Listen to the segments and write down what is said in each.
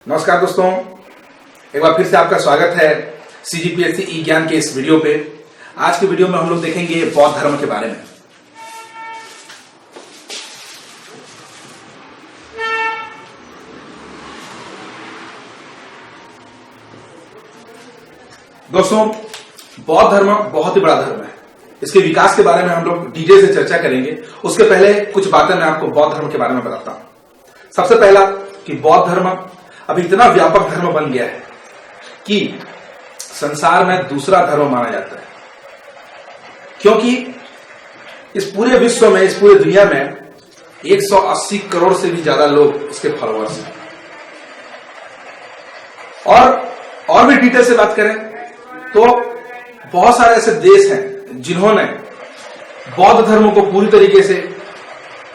नमस्कार दोस्तों, एक बार फिर से आपका स्वागत है सीजीपीएससी ई ज्ञान के इस वीडियो पे। आज के वीडियो में हम लोग देखेंगे बौद्ध धर्म के बारे में। दोस्तों, बौद्ध धर्म बहुत ही बड़ा धर्म है। इसके विकास के बारे में हम लोग डिटेल से चर्चा करेंगे। उसके पहले कुछ बातें मैं आपको बौद्ध धर्म के बारे में बताता हूं। सबसे पहला कि बौद्ध धर्म अभी इतना व्यापक धर्म बन गया है कि संसार में दूसरा धर्म माना जाता है, क्योंकि इस पूरे विश्व में, इस पूरे दुनिया में 180 करोड़ से भी ज्यादा लोग इसके फॉलोअर्स हैं। और भी डिटेल से बात करें तो बहुत सारे ऐसे देश हैं जिन्होंने बौद्ध धर्म को पूरी तरीके से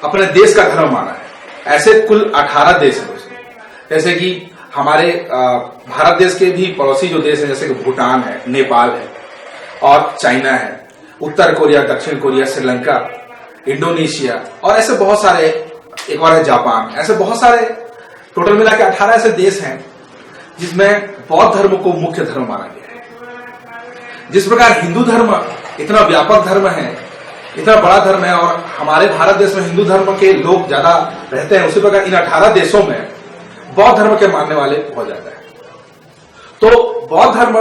अपने देश का धर्म माना है। ऐसे कुल 18 देश हैं दोस्तों। जैसे कि हमारे भारत देश के भी पड़ोसी जो देश हैं, जैसे कि भूटान है, नेपाल है और चाइना है, उत्तर कोरिया, दक्षिण कोरिया, श्रीलंका, इंडोनेशिया और ऐसे बहुत सारे, एक और है जापान। ऐसे बहुत सारे टोटल मिला के 18 ऐसे देश हैं जिसमें बौद्ध धर्म को मुख्य धर्म माना गया है। जिस प्रकार हिंदू धर्म इतना व्यापक धर्म है, इतना बड़ा धर्म है और हमारे भारत देश में हिंदू धर्म के लोग ज्यादा रहते हैं, उसी प्रकार इन 18 देशों में बौद्ध धर्म के मानने वाले बहुत ज्यादा है। तो बौद्ध धर्म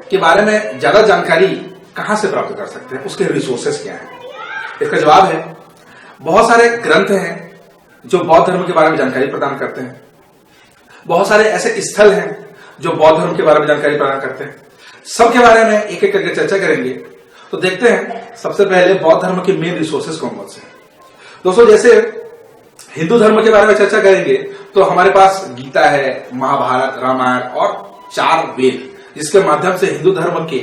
के बारे में ज्यादा जानकारी कहां से प्राप्त कर सकते हैं, उसके रिसोर्सेस क्या हैं? इसका जवाब है बहुत सारे ग्रंथ हैं जो बौद्ध धर्म के बारे में जानकारी प्रदान करते हैं। बहुत सारे ऐसे स्थल हैं जो बौद्ध धर्म के बारे में जानकारी प्रदान करते हैं। सबके बारे में एक एक करके चर्चा करेंगे। तो देखते हैं सबसे पहले बौद्ध धर्म के मेन रिसोर्सेस कौन कौन से हैं। दोस्तों, जैसे हिंदू धर्म के बारे में चर्चा करेंगे तो हमारे पास गीता है, महाभारत, रामायण और 4 वेद, जिसके माध्यम से हिंदू धर्म के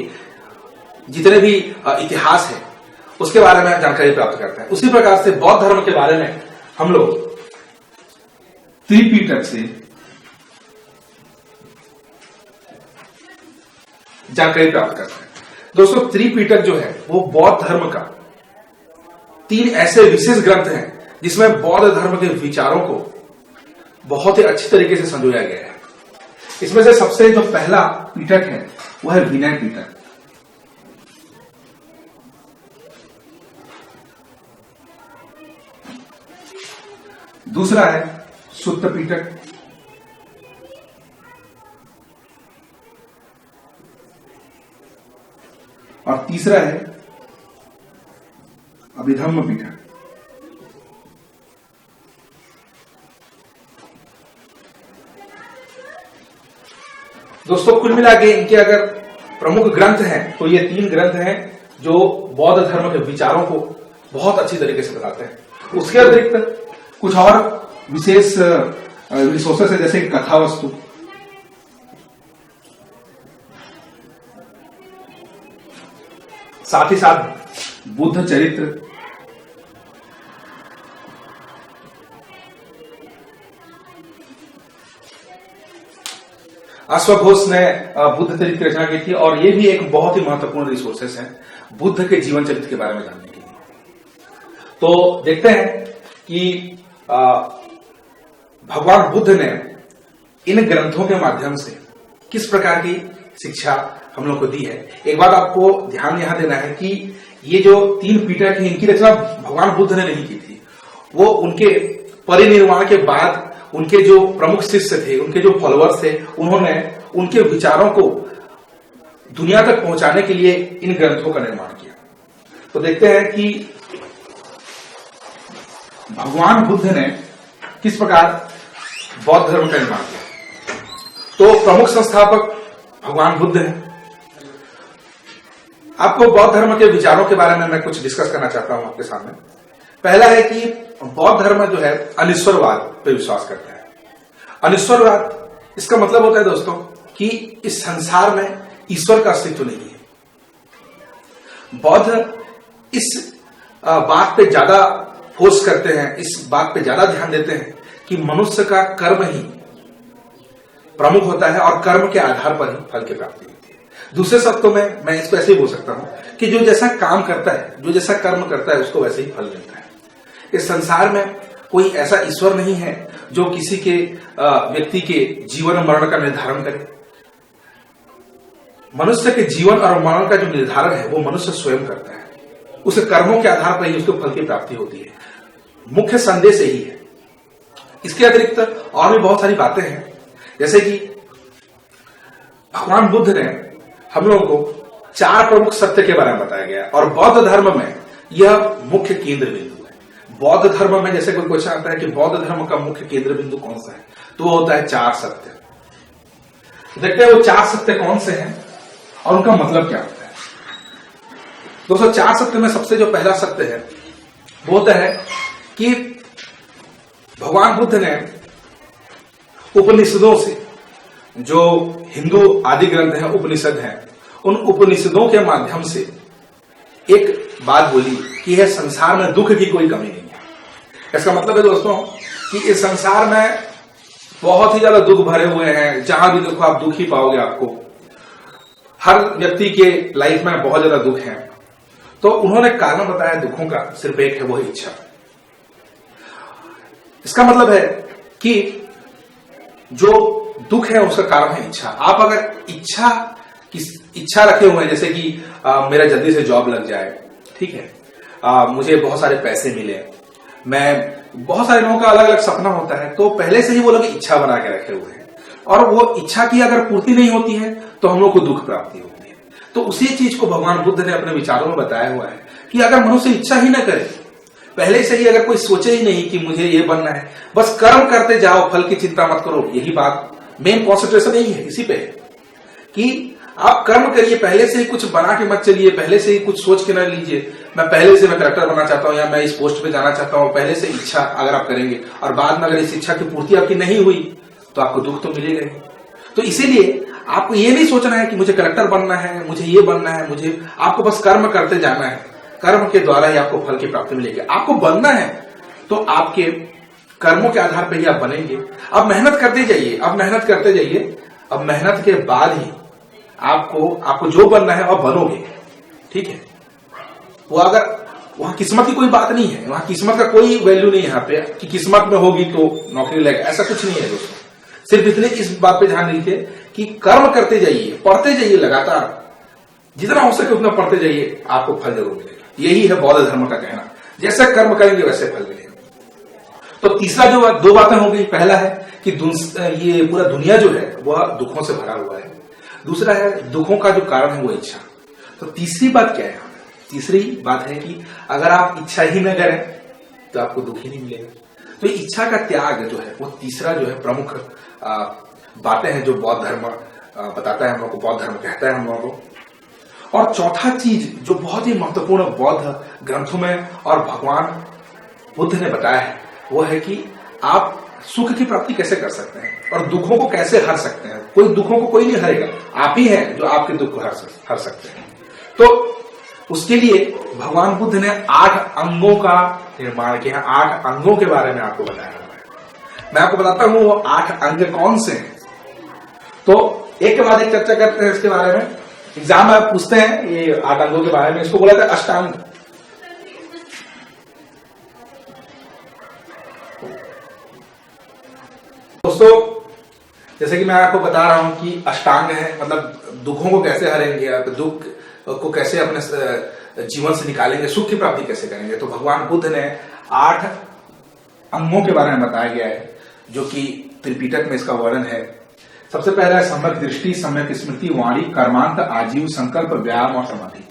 जितने भी इतिहास है उसके बारे में जानकारी प्राप्त करते हैं। उसी प्रकार से बौद्ध धर्म के बारे में हम लोग त्रिपिटक से जानकारी प्राप्त करते हैं। दोस्तों, त्रिपिटक जो है वो बौद्ध धर्म का 3 ऐसे विशेष ग्रंथ हैं जिसमें बौद्ध धर्म के विचारों को बहुत ही अच्छी तरीके से संजोया गया है। इसमें से सबसे जो पहला पिटक है वह है विनय पिटक। दूसरा है सुत्त पिटक। और तीसरा है अभिधम्म पिटक। दोस्तों, कुल मिला के इनके अगर प्रमुख ग्रंथ हैं तो ये 3 ग्रंथ हैं जो बौद्ध धर्म के विचारों को बहुत अच्छी तरीके से बताते हैं। उसके अतिरिक्त कुछ और विशेष रिसोर्सेस है, जैसे कथा वस्तु, साथ ही साथ बुद्ध चरित्र, अश्वघोष ने बुद्ध चरित्र की रचना की थी और ये भी एक बहुत ही महत्वपूर्ण रिसोर्सेस है बुद्ध के जीवन चरित्र के बारे में जानने के लिए। तो देखते हैं कि भगवान बुद्ध ने इन ग्रंथों के माध्यम से किस प्रकार की शिक्षा हम लोग को दी है। एक बात आपको ध्यान यहां देना है कि ये जो 3 पिटक है, इनकी रचना भगवान बुद्ध ने नहीं की थी। वो उनके परिनिर्वाण के बाद उनके जो प्रमुख शिष्य थे, उनके जो फॉलोअर्स थे, उन्होंने उनके विचारों को दुनिया तक पहुंचाने के लिए इन ग्रंथों का निर्माण किया। तो देखते हैं कि भगवान बुद्ध ने किस प्रकार बौद्ध धर्म का निर्माण किया। तो प्रमुख संस्थापक भगवान बुद्ध हैं। आपको बौद्ध धर्म के विचारों के बारे में मैं कुछ डिस्कस करना चाहता हूं आपके सामने। पहला है कि बौद्ध धर्म जो है अनिश्वरवाद पर विश्वास करता है। अनिश्वरवाद, इसका मतलब होता है दोस्तों कि इस संसार में ईश्वर का अस्तित्व नहीं है। बौद्ध इस बात पे ज्यादा फोर्स करते हैं, इस बात पे ज्यादा ध्यान देते हैं कि मनुष्य का कर्म ही प्रमुख होता है और कर्म के आधार पर ही फल की प्राप्ति होती है। दूसरे शब्दों में मैं इसको ऐसे ही बोल सकता हूं कि जो जैसा काम करता है, जो जैसा कर्म करता है, उसको वैसे ही फल मिलता है। इस संसार में कोई ऐसा ईश्वर नहीं है जो किसी के व्यक्ति के जीवन और मरण का निर्धारण करे। मनुष्य के जीवन और मरण का जो निर्धारण है वो मनुष्य स्वयं करता है, उसके कर्मों के आधार पर ही उसको फल की प्राप्ति होती है। मुख्य संदेश यही है। इसके अतिरिक्त और भी बहुत सारी बातें हैं, जैसे कि भगवान बुद्ध ने हम लोगों को 4 प्रमुख सत्य के बारे में बताया गया और बौद्ध धर्म में यह मुख्य केंद्र बिंदु है। बौद्ध धर्म में जैसे कोई क्वेश्चन आता है कि बौद्ध धर्म का मुख्य केंद्र बिंदु कौन सा है, तो वो होता है 4 सत्य। देखते हैं वो 4 सत्य कौन से हैं और उनका मतलब क्या होता है। दोस्तों, 4 सत्य में सबसे जो पहला सत्य है वो होता है कि भगवान बुद्ध ने उपनिषदों से, जो हिंदू आदि ग्रंथ हैं, उपनिषद हैं, उन उपनिषदों के माध्यम से एक बात बोली कि यह संसार में दुख की कोई कमी नहीं है। इसका मतलब है दोस्तों कि इस संसार में बहुत ही ज्यादा दुख भरे हुए हैं, जहां भी देखो आप दुख ही पाओगे। आपको हर व्यक्ति के लाइफ में बहुत ज्यादा दुख है। तो उन्होंने कारण बताया दुखों का, सिर्फ एक है, वो है इच्छा। इसका मतलब है कि जो दुख है उसका कारण है इच्छा। आप अगर इच्छा रखे हुए हैं, जैसे कि मेरा जल्दी से जॉब लग जाए, ठीक है, मुझे बहुत सारे पैसे मिले, बहुत सारे लोगों का अलग अलग सपना होता है, तो पहले से ही वो लोग इच्छा बना के रखे हुए हैं और वो इच्छा की अगर पूर्ति नहीं होती है तो हम लोग को दुख प्राप्ति होती है। तो उसी चीज को भगवान बुद्ध ने अपने विचारों में बताया हुआ है कि अगर मनुष्य इच्छा ही ना करे, पहले से ही अगर कोई सोचे ही नहीं कि मुझे ये बनना है, बस कर्म करते जाओ, फल की चिंता मत करो। यही बात, मेन कॉन्सेंट्रेशन यही है इसी पे कि आप कर्म करिए, पहले से ही कुछ बना के मत चलिए, पहले से ही कुछ सोच के ना लीजिए मैं कलेक्टर बनना चाहता हूं या मैं इस पोस्ट पे जाना चाहता हूं। पहले से इच्छा अगर आप करेंगे और बाद में अगर इस इच्छा की पूर्ति आपकी नहीं हुई तो आपको दुख तो मिलेगा ही। तो इसीलिए आपको ये नहीं सोचना है कि मुझे कलेक्टर बनना है, मुझे ये बनना है, आपको बस कर्म करते जाना है। कर्म के द्वारा ही आपको फल की प्राप्ति मिलेगी। आपको बनना है तो आपके कर्मों के आधार पर ही आप बनेंगे। अब मेहनत करते जाइए, अब मेहनत के बाद ही आपको जो बनना है वह बनोगे, ठीक है। वो अगर वहां किस्मत की कोई बात नहीं है, वहां किस्मत का कोई वैल्यू नहीं है यहाँ पे कि किस्मत में होगी तो नौकरी लगेगा, ऐसा कुछ नहीं है दोस्तों। सिर्फ इतने इस बात पे ध्यान दीजिए कि कर्म करते जाइए, पढ़ते जाइए, लगातार जितना हो सके उतना पढ़ते जाइए, आपको फल जरूर मिलेगा। यही है बौद्ध धर्म का कहना, जैसे कर्म करेंगे वैसे फल मिलेगा। तो तीसरा जो 2 बातें हो गई, पहला है कि ये पूरा दुनिया जो है वह दुखों से भरा हुआ है, दूसरा है दुखों का जो कारण है वो इच्छा। तो तीसरी बात क्या है? तीसरी बात है कि अगर आप इच्छा ही न करें तो आपको दुख ही नहीं मिलेगा। तो इच्छा का त्याग जो है वो तीसरा जो है प्रमुख बातें हैं जो बौद्ध धर्म बताता है हम लोग को, बौद्ध धर्म कहता है हम लोगों को। और चौथा चीज जो बहुत ही महत्वपूर्ण बौद्ध ग्रंथों में और भगवान बुद्ध ने बताया है वो है कि आप सुख की प्राप्ति कैसे कर सकते हैं और दुखों को कैसे हर सकते हैं। दुखों को कोई नहीं हरेगा, आप ही हैं जो आपके दुख को हर सकते हैं। तो उसके लिए भगवान बुद्ध ने 8 अंगों का निर्माण किया, 8 अंगों के बारे में आपको बताया हुआ है। मैं आपको बताता हूं वो 8 अंग कौन से हैं। तो एक के बाद एक चर्चा करते हैं इसके बारे में। एग्जाम में आप पूछते हैं ये 8 अंगों के बारे में, इसको बोला था अष्टांग। दोस्तों, जैसे कि मैं आपको बता रहा हूं कि अष्टांग है, मतलब दुखों को कैसे हरेंगे, दुख को कैसे अपने जीवन से निकालेंगे, सुख की प्राप्ति कैसे करेंगे। तो भगवान बुद्ध ने 8 अंगों के बारे में बताया गया है जो कि त्रिपिटक में इसका वर्णन है। सबसे पहला है सम्यक दृष्टि, सम्यक स्मृति, वाणी, कर्मांत, आजीव, संकल्प, व्यायाम और समाधि।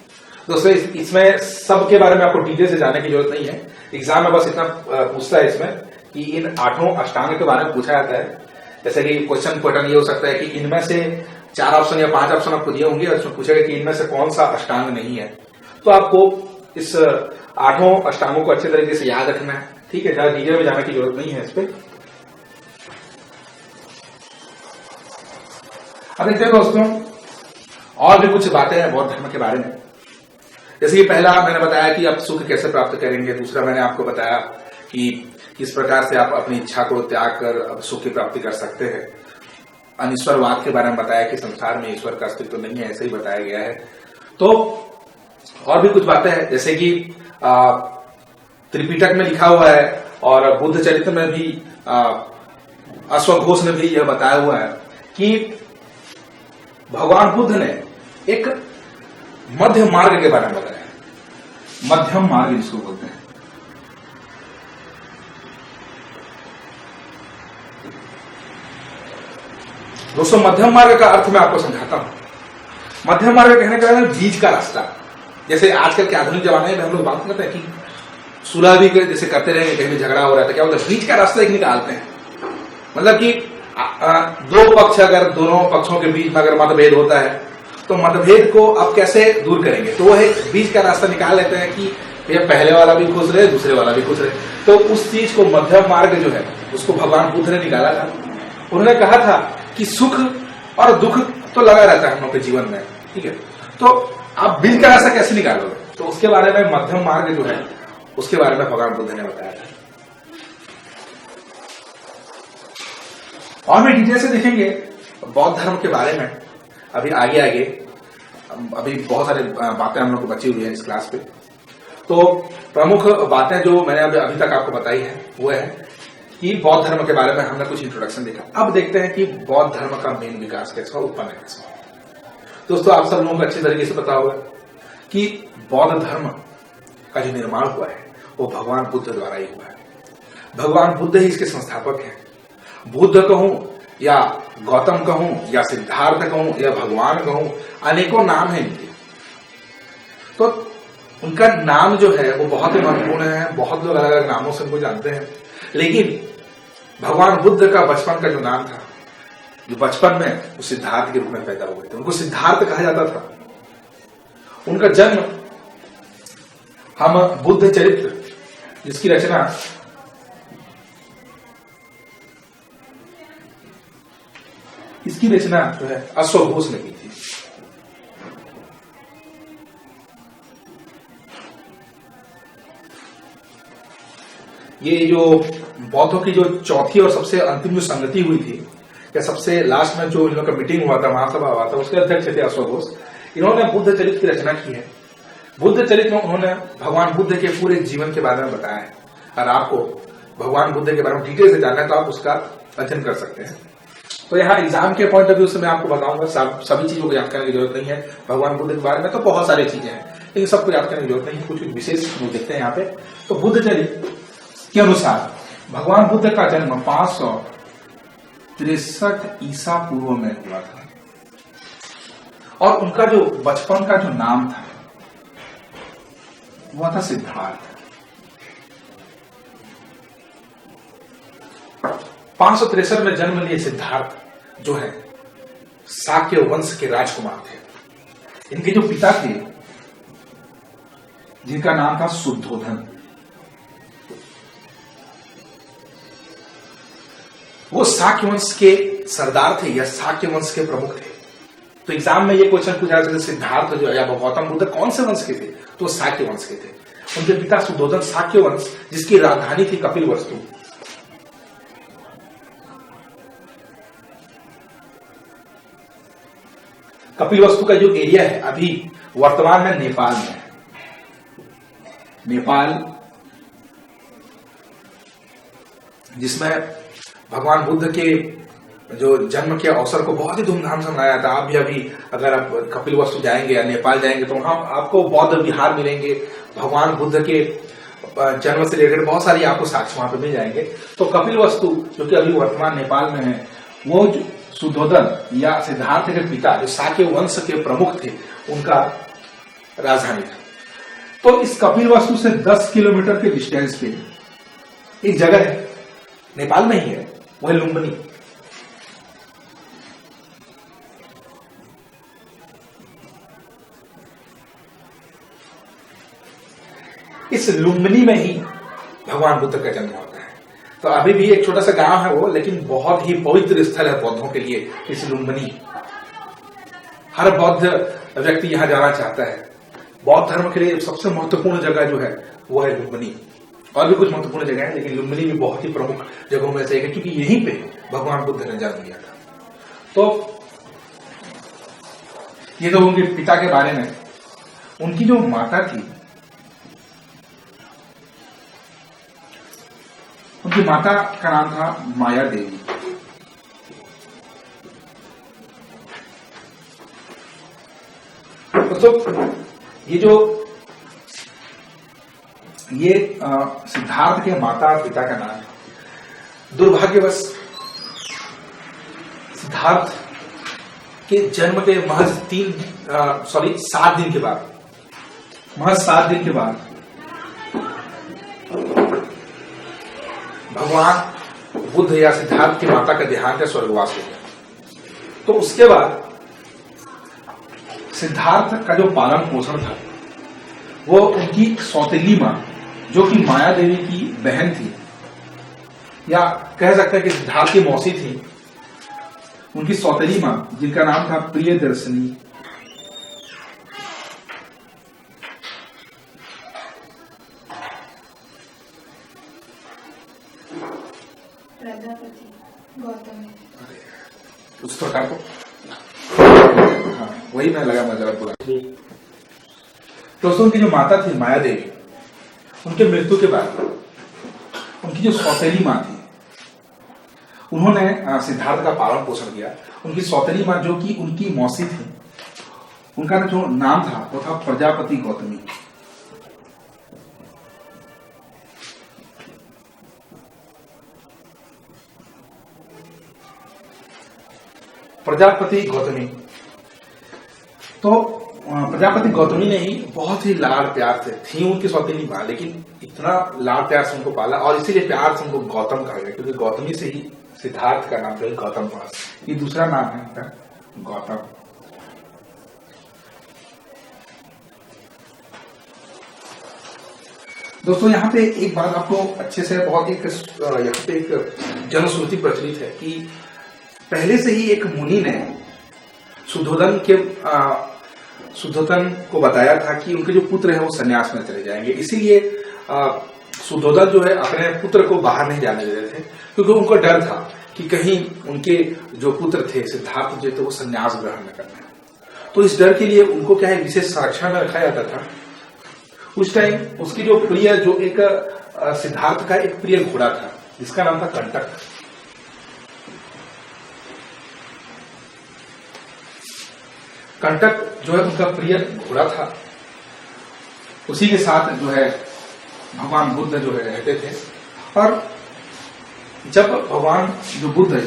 दोस्तों, इसमें सब के बारे में आपको डिटेल से जानने की जरूरत नहीं है। एग्जाम में बस इतना पूछता है इसमें कि इन 8 अष्टांग के बारे में पूछा जाता है। जैसे कि क्वेश्चन पैटर्न ये हो सकता है कि इनमें से 4 ऑप्शन या 5 ऑप्शन आपको दिए होंगे और उसमें पूछेगा कि इनमें से कौन सा अष्टांग नहीं है। तो आपको इस 8 अष्टांगों को अच्छे तरीके से याद रखना है, ठीक है। ज्यादा डिटेल में जाने की जरूरत नहीं है इस पे। अब देखते हैं दोस्तों, और भी कुछ बातें हैं बौद्ध धर्म के बारे में। जैसे कि पहला मैंने बताया कि आप सुख कैसे प्राप्त करेंगे, दूसरा मैंने आपको बताया कि किस प्रकार से आप अपनी इच्छा को त्याग कर सुख की प्राप्ति कर सकते हैं। अनिश्वरवाद के बारे में बताया कि संसार में ईश्वर का अस्तित्व तो नहीं है, ऐसे ही बताया गया है। तो और भी कुछ बातें हैं, जैसे कि त्रिपिटक में लिखा हुआ है और बुद्ध चरित्र में भी अश्वघोष ने भी यह बताया हुआ है कि भगवान बुद्ध ने एक मध्य मार्ग के बारे में बताया। मध्यम मार्ग जिसको बोलते हैं। दोस्तों, मध्यम मार्ग का अर्थ मैं आपको समझाता हूं। मध्यम मार्ग कहने का मतलब बीच का रास्ता। जैसे आजकल के आधुनिक जमाने में हम लोग बात करते हैं कि सुलह भी जैसे करते रहेंगे, कहीं भी झगड़ा हो रहा है तो क्या होता है, बीच का रास्ता एक निकालते हैं। मतलब कि दो पक्ष, अगर दोनों पक्षों के बीच में अगर मतभेद होता है तो मतभेद को अब कैसे दूर करेंगे, तो वह एक बीच का रास्ता निकाल लेते हैं कि ये पहले वाला भी खुश रहे, दूसरे वाला भी खुश रहे। तो उस चीज को मध्यम मार्ग जो है उसको भगवान बुद्ध ने निकाला था। उन्होंने कहा था कि सुख और दुख तो लगा रहता है हम लोग के जीवन में, ठीक है, तो आप बीच का रास्ता कैसे निकालोगे, तो उसके बारे में मध्यम मार्ग जो है उसके बारे में भगवान बुद्ध ने बताया था। और भी डिटेल से देखेंगे बौद्ध धर्म के बारे में अभी आगे अभी बहुत सारे बातें हम लोग को बची हुई है इस क्लास पे। तो प्रमुख बातें जो मैंने अभी तक आपको बताई है वो है कि बौद्ध धर्म के बारे में हमने कुछ इंट्रोडक्शन देखा। अब देखते हैं कि बौद्ध धर्म का मेन विकास कैसे उत्पन्न है कैसे। दोस्तों, आप सब लोगों को अच्छी तरीके से पता होगा कि बौद्ध धर्म का जो निर्माण हुआ है वो भगवान बुद्ध द्वारा ही हुआ है। भगवान बुद्ध ही इसके संस्थापक हैं। बुद्ध कहूं या गौतम कहूं या सिद्धार्थ कहूं या भगवान कहूं, अनेकों नाम है इनके। तो उनका नाम जो है वो बहुत ही महत्वपूर्ण है। बहुत लोग अलग अलग नामों से उनको जानते हैं, लेकिन भगवान बुद्ध का बचपन का जो नाम था, जो बचपन में वो सिद्धार्थ के रूप में पैदा हुए थे, उनको सिद्धार्थ कहा जाता था। उनका जन्म हम बुद्ध चरित्र जिसकी रचना जो है अश्वघोष ने की थी। ये जो बौद्धों की जो चौथी और सबसे अंतिम जो संगति हुई थी, या सबसे लास्ट में जो इन लोग का मीटिंग हुआ था, महासभा हुआ था, उसके अध्यक्ष थे अश्वघोष। इन्होंने बुद्ध चरित्र की रचना की है। बुद्ध चरित्र में उन्होंने भगवान बुद्ध के पूरे जीवन के बारे में बताया है। और आपको भगवान बुद्ध के बारे में डिटेल से जानना है तो आप उसका अध्ययन कर सकते हैं। तो यहाँ एग्जाम के पॉइंट ऑफ व्यू से मैं आपको बताऊंगा, सभी चीजों को याद करने की जरूरत नहीं है। भगवान बुद्ध के बारे में तो बहुत सारी चीजें हैं, लेकिन सबको याद करने की जरूरत नहीं है। कुछ विशेष लोग देखते हैं यहाँ पे। तो बुद्ध चरित्र के अनुसार भगवान बुद्ध का जन्म 563 ईसा पूर्व में हुआ था, और उनका जो बचपन का जो नाम था वह था सिद्धार्थ। 563 में जन्म लिए सिद्धार्थ जो है शाक्य वंश के राजकुमार थे। इनके जो पिता थे जिनका नाम था शुद्धोधन, वो शाक्य वंश के सरदार थे या शाक्य वंश के प्रमुख थे। तो एग्जाम में ये क्वेश्चन पूछा जाता है सिद्धार्थ जो या गौतम बुद्ध कौन से वंश के थे, तो शाक्य वंश के थे। उनके पिता शुद्धोधन शाक्य वंश जिसकी राजधानी थी कपिलवस्तु। कपिलवस्तु का जो एरिया है अभी वर्तमान में नेपाल में है। नेपाल जिसमें भगवान बुद्ध के जो जन्म के अवसर को बहुत ही धूमधाम से मनाया था। आप भी अभी अगर आप कपिलवस्तु जाएंगे या नेपाल जाएंगे तो वहां आपको बौद्ध विहार मिलेंगे। भगवान बुद्ध के जन्म से रिलेटेड बहुत सारी आपको साक्ष्य वहां पे मिल जाएंगे। तो कपिलवस्तु जो कि अभी वर्तमान नेपाल में है, वो शुद्धोधन या सिद्धार्थ के पिता जो शाक्य वंश के प्रमुख थे उनका राजधानी था। तो इस कपिलवस्तु से 10 किलोमीटर के डिस्टेंस पे एक जगह है, नेपाल में ही है, वो है लुम्बिनी। इस लुम्बिनी में ही भगवान बुद्ध का जन्म होता है। तो अभी भी एक छोटा सा गांव है वो, लेकिन बहुत ही पवित्र स्थल है बौद्धों के लिए इस लुम्बिनी। हर बौद्ध व्यक्ति यहां जाना चाहता है। बौद्ध धर्म के लिए सबसे महत्वपूर्ण जगह जो है वो है लुम्बिनी। और भी कुछ महत्वपूर्ण जगह है, लेकिन लुम्बिनी भी बहुत ही प्रमुख जगहों में से एक है, क्योंकि यहीं पे भगवान बुद्ध ने जन्म लिया था। तो ये तो उनके पिता के बारे में। उनकी जो माता थी उनकी माता का नाम था माया देवी। तो ये सिद्धार्थ के माता और पिता का नाम है। दुर्भाग्यवश सिद्धार्थ के जन्म के महज 7 दिन के बाद, भगवान बुद्ध या सिद्धार्थ की माता का देहांत या स्वर्गवास हो गया। तो उसके बाद सिद्धार्थ का जो पालन पोषण था वो उनकी सौतेली मां, जो कि माया देवी की बहन थी, या कह सकते हैं कि सिद्धार्थ की मौसी थी, उनकी सौतेली मां, जिनका नाम था प्रियदर्शनी, प्रजापति गौतमी, उस प्रकार को, हाँ वही मैं लगा मैं जरा बोला। दोस्तों उनकी जो माता थी माया देवी, उनके मृत्यु के बाद उनकी जो सौतेली मां थी, उन्होंने सिद्धार्थ का पालन पोषण किया। उनकी सौतेली मां, जो कि उनकी मौसी थी, उनका जो नाम था वो था प्रजापति गौतमी। प्रजापति गौतमी, तो प्रजापति गौतमी ने ही बहुत ही लाड़ प्यार से थी उनकी सौतेली मां, लेकिन इतना लाड़ प्यार से उनको पाला और इसीलिए प्यार से उनको गौतम कहा गया, क्योंकि गौतमी से ही सिद्धार्थ का नाम था गौतम पास। ये दूसरा नाम है उनका गौतम। दोस्तों यहाँ पे एक बात आपको अच्छे से बहुत यहाँ पे एक जनश्रुति प्रचलित है कि पहले से ही एक मुनि ने शुद्धोधन को बताया था कि उनके जो पुत्र है वो सन्यास में चले जाएंगे, इसीलिए शुद्धोधन जो है अपने पुत्र को बाहर नहीं जाने दे रहे थे, क्योंकि उनको डर था कि कहीं उनके जो पुत्र थे सिद्धार्थ जो थे वो सन्यास ग्रहण न करना। तो इस डर के लिए उनको क्या है विशेष संरक्षण में रखा जाता था। उस टाइम उसकी जो प्रिय, जो एक सिद्धार्थ का एक प्रिय घोड़ा था जिसका नाम था कंटक। कंटक जो है उनका प्रिय घोड़ा था, उसी के साथ जो है भगवान बुद्ध जो है रहते थे। और जब भगवान जो बुद्ध है,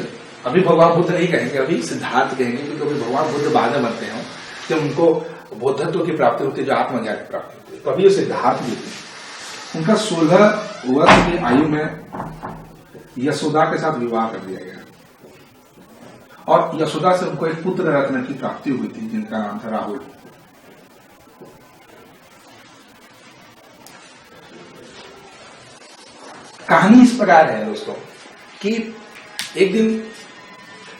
अभी भगवान बुद्ध नहीं कहेंगे, अभी सिद्धार्थ कहेंगे, क्योंकि अभी भगवान बुद्ध बाद में बनते हैं, जब उनको बौद्धत्व की प्राप्ति होती है, जो आत्मज्ञान की प्राप्ति होती है, तभी वो सिद्धार्थ भी थे। उनका 16 वर्ष की आयु में यशोदा के साथ विवाह कर दिया गया और यशोदा से उनको एक पुत्र रत्न की प्राप्ति हुई थी जिनका नाम था राहुल। कहानी इस प्रकार है दोस्तों कि एक दिन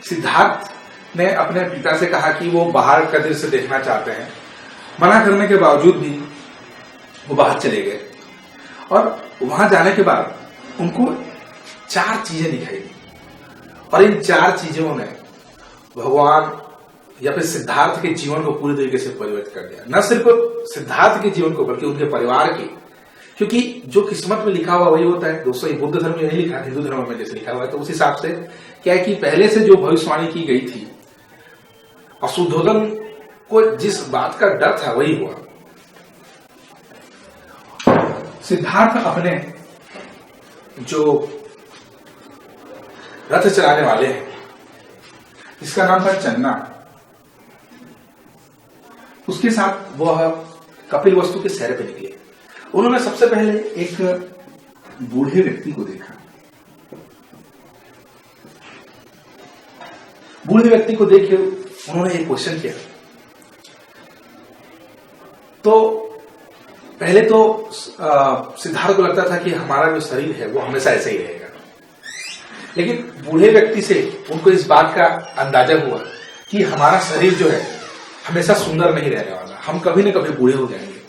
सिद्धार्थ ने अपने पिता से कहा कि वो बाहर का दृश्य देखना चाहते हैं। मना करने के बावजूद भी वो बाहर चले गए और वहां जाने के बाद उनको 4 चीजें दिखाई दी और इन 4 चीजों ने भगवान या फिर सिद्धार्थ के जीवन को पूरी तरीके से परिवर्तित कर दिया। न सिर्फ सिद्धार्थ के जीवन को बल्कि उनके परिवार के, क्योंकि जो किस्मत में लिखा हुआ वही होता है दोस्तों। ये बुद्ध धर्म में नहीं लिखा, हिंदू धर्म में जैसे लिखा हुआ है, तो उस हिसाब से क्या है कि पहले से जो भविष्यवाणी की गई थी और शुद्धोधन को जिस बात का डर था वही हुआ। सिद्धार्थ अपने जो रथ चलाने वाले हैं जिसका नाम था चन्ना, उसके साथ वह कपिल वस्तु के सैर पे निकले। उन्होंने सबसे पहले एक बूढ़े व्यक्ति को देखा। बूढ़े व्यक्ति को देख के उन्होंने एक क्वेश्चन किया। तो पहले तो सिद्धार्थ को लगता था कि हमारा जो शरीर है वो हमेशा ऐसा ही रहेगा, लेकिन बूढ़े व्यक्ति से उनको इस बात का अंदाजा हुआ कि हमारा शरीर जो है हमेशा सुंदर नहीं रहने वाला, हम कभी न कभी बूढ़े हो जाएंगे।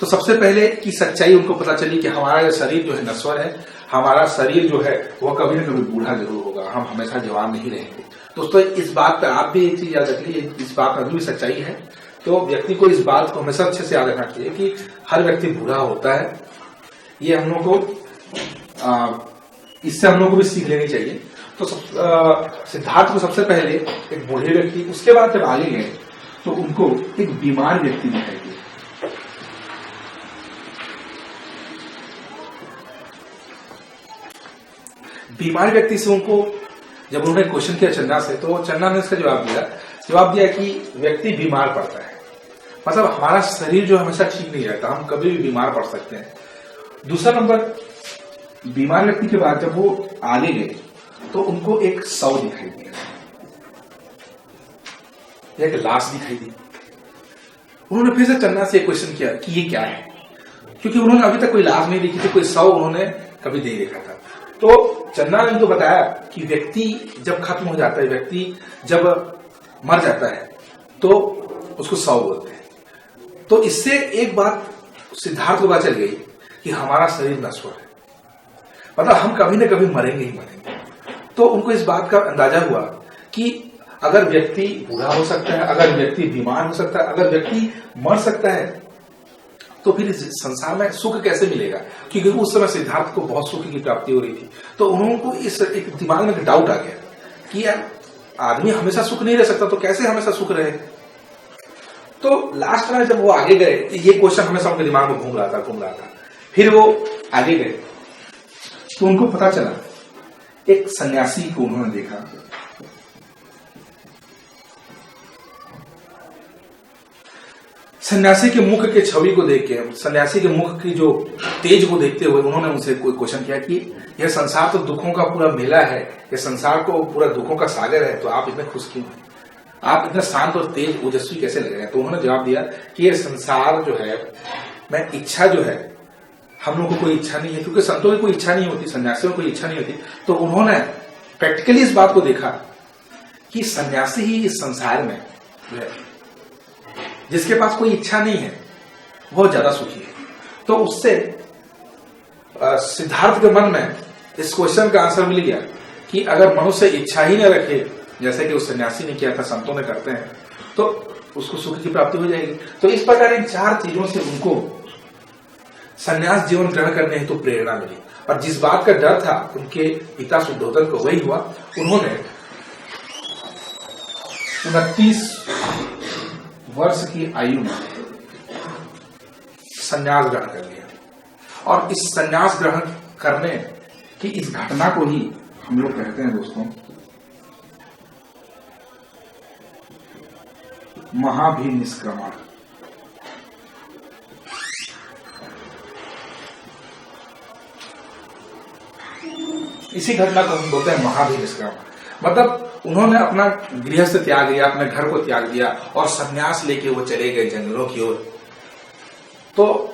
तो सबसे पहले की सच्चाई उनको पता चली कि हमारा शरीर जो है नश्वर है, हमारा शरीर जो है वह कभी न कभी बूढ़ा जरूर होगा, हम हमेशा जवान नहीं रहेंगे। दोस्तों इस बात पर आप भी एक चीज याद रखिए, इस बात में भी सच्चाई है। तो व्यक्ति को इस बात को हमेशा अच्छे से याद रखना चाहिए कि हर व्यक्ति बूढ़ा होता है। ये हम लोग को इससे हम लोग को भी सीख लेनी चाहिए। तो सिद्धार्थ को सबसे पहले एक बूढ़े व्यक्ति, उसके बाद जब आगे गए तो उनको एक बीमार व्यक्ति दिखाई दिया। बीमार व्यक्ति से उनको जब उन्होंने क्वेश्चन किया चन्ना से, तो चन्ना ने इसका जवाब दिया कि व्यक्ति बीमार पड़ता है, मतलब हमारा शरीर जो हमेशा ठीक नहीं रहता, हम कभी भी बीमार पड़ सकते हैं। दूसरा नंबर, बीमार व्यक्ति के बाद जब वो आगे गए तो उनको एक शव दिखाई दिया, एक लाश दिखाई दी। उन्होंने फिर से चन्ना से एक क्वेश्चन किया कि ये क्या है, क्योंकि उन्होंने अभी तक कोई लाश नहीं देखी थी, कोई शव उन्होंने कभी नहीं देखा था। तो चन्ना ने उनको बताया कि व्यक्ति जब खत्म हो जाता है, व्यक्ति जब मर जाता है तो उसको शव बोलते हैं। तो इससे एक बात सिद्धार्थ को पता चल गई कि हमारा शरीर नश्वर है, मतलब हम कभी न कभी मरेंगे ही मरेंगे। तो उनको इस बात का अंदाजा हुआ कि अगर व्यक्ति बूढ़ा हो सकता है, अगर व्यक्ति बीमार हो सकता है, अगर व्यक्ति मर सकता है, तो फिर इस संसार में सुख कैसे मिलेगा? क्योंकि उस समय सिद्धार्थ को बहुत सुख की प्राप्ति हो रही थी। तो उनको इस एक दिमाग में एक डाउट आ गया कि यार आदमी हमेशा सुख नहीं रह सकता, तो कैसे हमेशा सुख रहे? तो लास्ट में जब वो आगे गए, ये क्वेश्चन हमेशा उनके दिमाग में घूम रहा था। फिर वो आगे गए तो उनको पता चला, एक सन्यासी को उन्होंने देखा। सन्यासी के मुख के छवि को देख के, सन्यासी के मुख की जो तेज को देखते हुए उन्होंने उनसे कोई क्वेश्चन किया कि यह संसार तो दुखों का पूरा मेला है, यह संसार को पूरा दुखों का सागर है, तो आप इतने खुश क्यों हैं? आप इतने शांत और तेज ओजस्वी कैसे लग रहे हैं? तो उन्होंने जवाब दिया कि यह संसार जो है, मैं इच्छा जो है, हम लोगों को कोई इच्छा नहीं है, क्योंकि संतों की कोई इच्छा नहीं होती, सन्यासियों को कोई इच्छा नहीं होती। तो उन्होंने प्रैक्टिकली इस बात को देखा कि सन्यासी ही इस संसार में जो है, जिसके पास कोई इच्छा नहीं है, बहुत ज्यादा सुखी है। तो उससे सिद्धार्थ के मन में इस क्वेश्चन का आंसर मिल गया कि अगर मनुष्य इच्छा ही न रखे, जैसे कि उस सन्यासी ने किया था, संतों ने करते हैं, तो उसको सुख की प्राप्ति हो जाएगी। तो इस प्रकार इन 4 चीजों से उनको संन्यास जीवन ग्रहण करने हेतु प्रेरणा मिली। और जिस बात का डर था उनके पिता शुद्धोदन को, वही हुआ। उन्होंने 29 वर्ष की आयु में संन्यास ग्रहण कर लिया। और इस संन्यास ग्रहण करने की इस घटना को ही हम लोग कहते हैं दोस्तों महाभिनिष्क्रमण। इसी घटना को हम बोलते हैं महाभिनिष्क्रमण। मतलब उन्होंने अपना गृहस्थ त्याग दिया, अपने घर को त्याग दिया और संन्यास लेके वो चले गए जंगलों की ओर। तो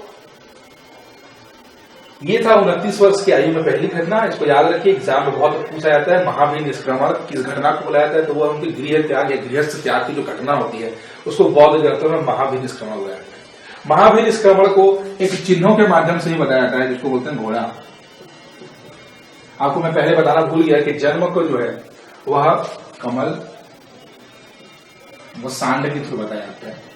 ये था 29 वर्ष की आयु में पहली घटना। इसको याद रखिए, एग्जाम में बहुत पूछा जाता है महाभिनिष्क्रमण किस घटना को बुलाया जाता है, तो वो उनकी गृह त्याग या गृहस्थ त्याग की जो घटना होती है उसको बौद्ध ग्रंथों में महाभिनिष्क्रमण बुलाया जाता है। महाभिनिष्क्रमण को एक चिन्हों के माध्यम से ही बताया जाता है, जिसको बोलते हैं घोड़ा। आपको मैं पहले बताना भूल गया कि जन्म को जो है वह कमल व सांड के थ्रू बताया जाता है।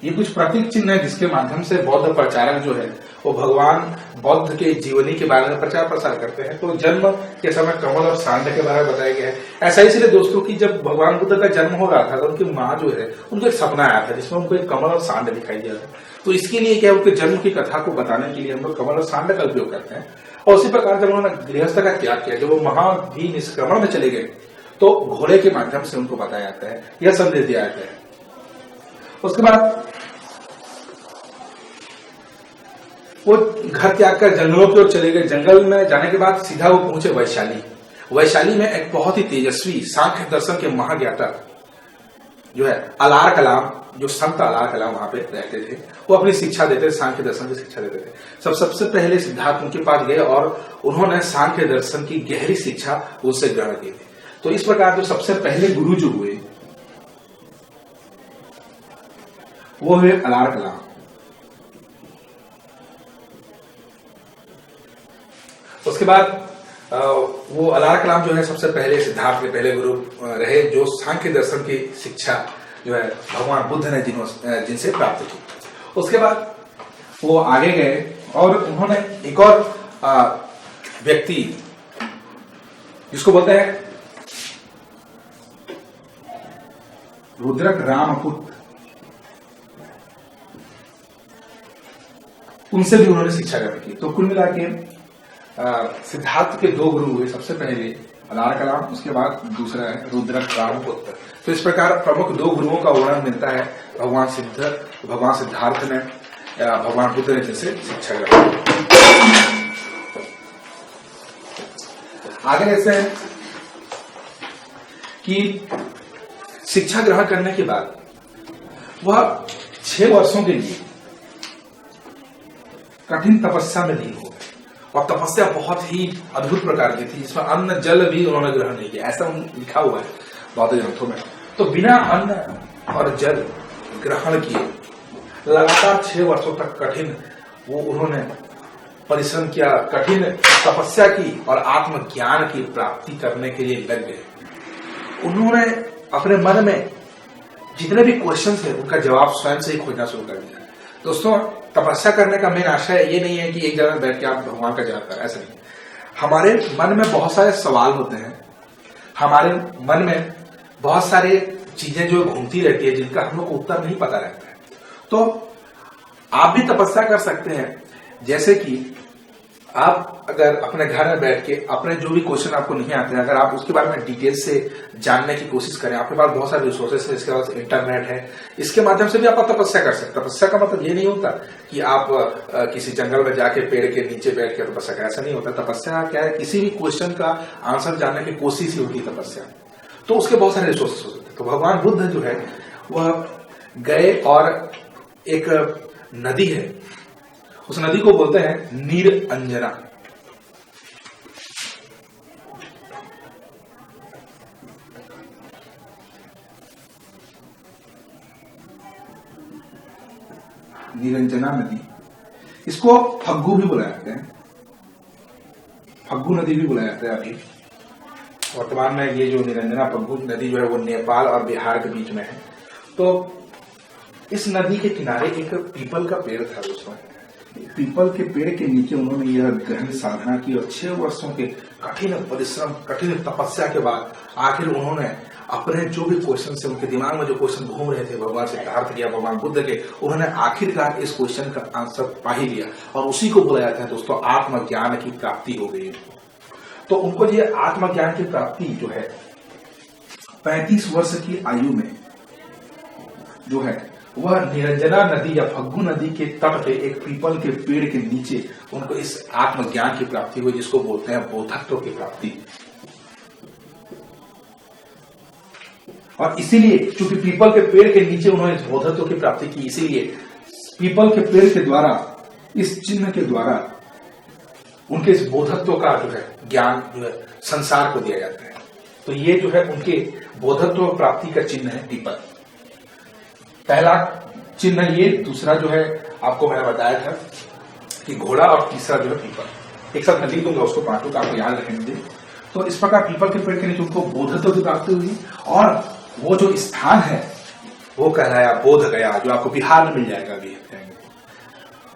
ये कुछ प्रतीक चिन्ह है जिसके माध्यम से बौद्ध प्रचारक जो है वो भगवान बौद्ध के जीवनी के बारे में प्रचार प्रसार करते हैं। तो जन्म के समय कमल और सांड के बारे में बताया गया है। ऐसा इसलिए दोस्तों कि जब भगवान बुद्ध का जन्म हो रहा था तो उनकी माँ जो है उनको एक सपना आया था जिसमें उनको एक कमल और सांड दिखाई दिया था। तो इसके लिए क्या, उनके जन्म की कथा को बताने के लिए हम लोग कमल और सांड का उपयोग करते हैं। और उसी प्रकार जब उन्होंने गृहस्थ का त्याग किया, जब वो महाभिनिष्क्रमण में चले गए, तो घोड़े के माध्यम से उनको बताया जाता है, यह संदेश दिया जाता है। उसके बाद वो घर त्याग कर जंगलों की ओर चले गए। जंगल में जाने के बाद सीधा वो पहुंचे वैशाली। वैशाली में एक बहुत ही तेजस्वी सांख्य दर्शन के महाज्ञाता जो है अलार कलाम, जो संत अलार कलाम वहां पे रहते थे, वो अपनी शिक्षा देते थे, सांख्य दर्शन की शिक्षा देते थे। सबसे पहले सिद्धार्थ उनके पास गए और उन्होंने सांख्य दर्शन की गहरी शिक्षा उनसे ग्रहण की थी। तो इस प्रकार जो सबसे पहले गुरु जो हुए वो हुए अलार कलाम। उसके बाद वो अलार कलाम जो है सबसे पहले सिद्धार्थ के पहले गुरु रहे, जो सांख्य दर्शन की शिक्षा जो है भगवान बुद्ध ने जिनसे प्राप्त की। उसके बाद वो आगे गए और उन्होंने एक और व्यक्ति जिसको बोलते हैं रुद्रक रामपुत्र, उनसे भी उन्होंने शिक्षा ग्रहण की। तो कुल मिला के सिद्धार्थ के दो गुरु हुए, सबसे पहले अलार कलाम, उसके बाद दूसरा है रुद्रक रामपुत्र। तो इस प्रकार प्रमुख दो गुरुओं का वर्णन मिलता है भगवान सिद्धार्थ ने या भगवान बुद्ध ने जैसे शिक्षा ग्रहण। आगे ऐसे है कि शिक्षा ग्रहण करने के बाद वह 6 वर्षों के लिए कठिन तपस्या में लीन हो गए, और तपस्या बहुत ही अद्भुत प्रकार की थी, जिसमें अन्न जल भी उन्होंने ग्रहण नहीं किया, ऐसा लिखा हुआ है बौद्ध ग्रंथों में। तो बिना अन्न और जल ग्रहण किए लगातार 6 वर्षों तक कठिन उन्होंने परिश्रम किया, कठिन तपस्या की और आत्मज्ञान की प्राप्ति करने के लिए लग गए। उन्होंने अपने मन में जितने भी क्वेश्चंस है उनका जवाब स्वयं से ही खोजना शुरू कर दिया। दोस्तों, तपस्या करने का मेन आशय ये नहीं है कि एक जगह बैठ के आप भगवान का जाप करें, ऐसा नहीं। हमारे मन में बहुत सारे सवाल होते हैं, हमारे मन में बहुत सारे चीजें जो घूमती रहती है, जिनका हम लोग को उत्तर नहीं पता रहता है। तो आप भी तपस्या कर सकते हैं, जैसे कि आप अगर अपने घर में बैठ के अपने जो भी क्वेश्चन आपको नहीं आते हैं, अगर आप उसके बारे में डिटेल से जानने की कोशिश करें, आपके पास बहुत सारे रिसोर्सेस है, इसके बाद इंटरनेट है, इसके माध्यम से भी आप तपस्या कर सकते हैं। तपस्या का मतलब ये नहीं होता कि आप किसी जंगल में जाके पेड़ के नीचे बैठ के तपस्या करें, ऐसा नहीं होता। तपस्या क्या है, किसी भी क्वेश्चन का आंसर जानने की कोशिश ही होती है तपस्या। तो उसके बहुत सारे रिसोर्सेस हो सकते हैं। तो भगवान बुद्ध जो है वह गए और एक नदी है, उस नदी को बोलते हैं नीर अंजना। निरंजना नदी, इसको फग्गू भी बुलाया जाता है, फग्गू नदी भी बुलाया जाता है। अभी वर्तमान में ये जो निरंजना फग्गू नदी जो है वो नेपाल और बिहार के बीच में है। तो इस नदी के किनारे एक पीपल का पेड़ था दोस्तों। पीपल के पेड़ के नीचे उन्होंने यह गहन साधना की, और 6 वर्षों के कठिन परिश्रम, कठिन तपस्या के बाद आखिर उन्होंने अपने जो भी क्वेश्चन से उनके दिमाग में जो क्वेश्चन घूम रहे थे भगवान सिद्धार्थ के या भगवान बुद्ध के, उन्होंने आखिरकार इस क्वेश्चन का आंसर पा ही लिया, और उसी को बुलाया जाता है दोस्तों आत्मज्ञान की प्राप्ति हो गई। तो उनको ये आत्मज्ञान की प्राप्ति जो है 35 वर्ष की आयु में जो है वह निरंजना नदी या फग्गू नदी के तट पे एक पीपल के पेड़ के नीचे उनको इस आत्मज्ञान की प्राप्ति हुई, जिसको बोलते हैं बोधत्व की प्राप्ति। और इसीलिए चूंकि पीपल के पेड़ के नीचे उन्होंने इस बोधत्व की प्राप्ति की, इसीलिए पीपल के पेड़ के द्वारा, इस चिन्ह के द्वारा उनके इस बोधत्व का जो है ज्ञान जो है संसार को दिया जाता है। तो ये जो है उनके बोधत्व प्राप्ति का चिन्ह है पीपल। पहला चिन्ह ये, दूसरा जो है आपको मैंने बताया था कि घोड़ा, और तीसरा जो है पीपल। एक साथ मैं लिख दूंगा उसको, पांचों का आपको याद रखेंगे। तो इस प्रकार पीपल के पेड़ के नीचे उनको बोधत्व की प्राप्ति हुई, और वो जो स्थान है वो कहलाया बोध गया, जो आपको बिहार में मिल जाएगा। अभी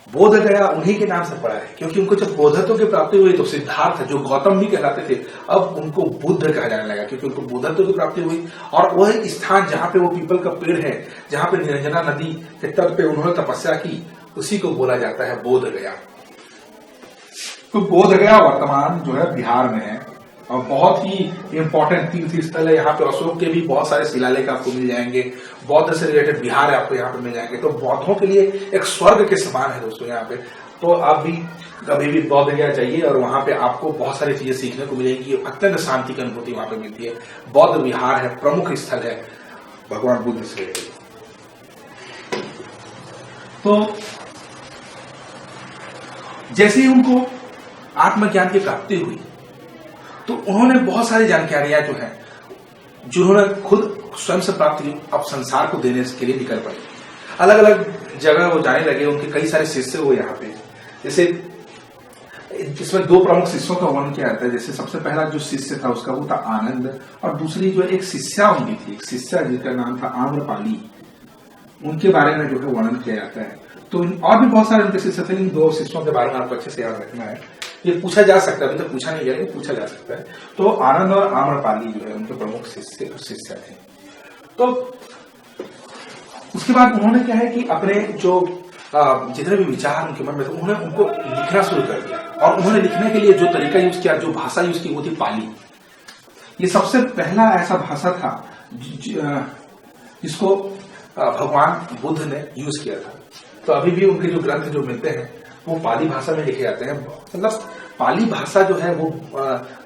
बोध गया उन्हीं के नाम से पड़ा है, क्योंकि उनको जब बोधत्व की प्राप्ति हुई तो सिद्धार्थ जो गौतम भी कहलाते थे, अब उनको बुद्ध कहा जाने लगा, क्योंकि उनको बोधत्व की प्राप्ति हुई। और वह स्थान जहां पे वो पीपल का पेड़ है, जहां पे निरंजना नदी के तट पे उन्होंने तपस्या की, उसी को बोला जाता है बोध गया। तो बोध गया वर्तमान जो है बिहार में है, और बहुत ही इंपॉर्टेंट तीर्थ स्थल है। यहाँ पे अशोक के भी बहुत सारे शिलालेख आपको मिल जाएंगे, बौद्ध से रिलेटेड विहार आपको यहाँ पे मिल जाएंगे। तो बौद्धों के लिए एक स्वर्ग के समान है दोस्तों यहाँ पे। तो आप भी कभी भी बौद्ध गया जाइए, और वहां पे आपको बहुत सारी चीजें सीखने को मिलेंगी, अत्यंत शांति की अनुभूति वहां पे मिलती है। बौद्ध विहार है, प्रमुख स्थल है भगवान बुद्ध से रिलेटेड। तो जैसे ही उनको आत्मज्ञान की प्राप्ति हुई, तो उन्होंने बहुत सारी जानकारियां जो है, जिन्होंने खुद स्वयं से प्राप्त की, अब संसार को देने के लिए निकल पड़े। अलग अलग जगह वो जाने लगे, उनके कई सारे शिष्य हुए यहाँ पे। जैसे इसमें 2 प्रमुख शिष्यों का वर्णन किया जाता है। जैसे सबसे पहला जो शिष्य था उसका वो था आनंद, और दूसरी जो एक शिष्या उनकी थी, एक शिष्या जिसका नाम था आम्रपाली, उनके बारे में जो है वर्णन किया जाता है। तो और भी बहुत सारे उनके शिष्य थे, इन 2 शिष्यों के बारे में आपको अच्छे से याद रखना है। ये पूछा जा सकता है, अभी तक पूछा नहीं गया लेकिन पूछा जा सकता है। तो आनंद और आम्रपाली जो है उनके प्रमुख शिष्य थे। तो उसके बाद उन्होंने क्या है कि अपने जो जितने भी विचार उनके मन में थे उन्होंने उनको लिखना शुरू कर दिया, और उन्होंने लिखने के लिए जो तरीका यूज किया, जो भाषा यूज की, वो थी पाली। ये सबसे पहला ऐसा भाषा था जिसको भगवान बुद्ध ने यूज किया था। तो अभी भी उनके जो ग्रंथ जो मिलते हैं वो पाली भाषा में लिखे जाते हैं। मतलब पाली भाषा जो है वो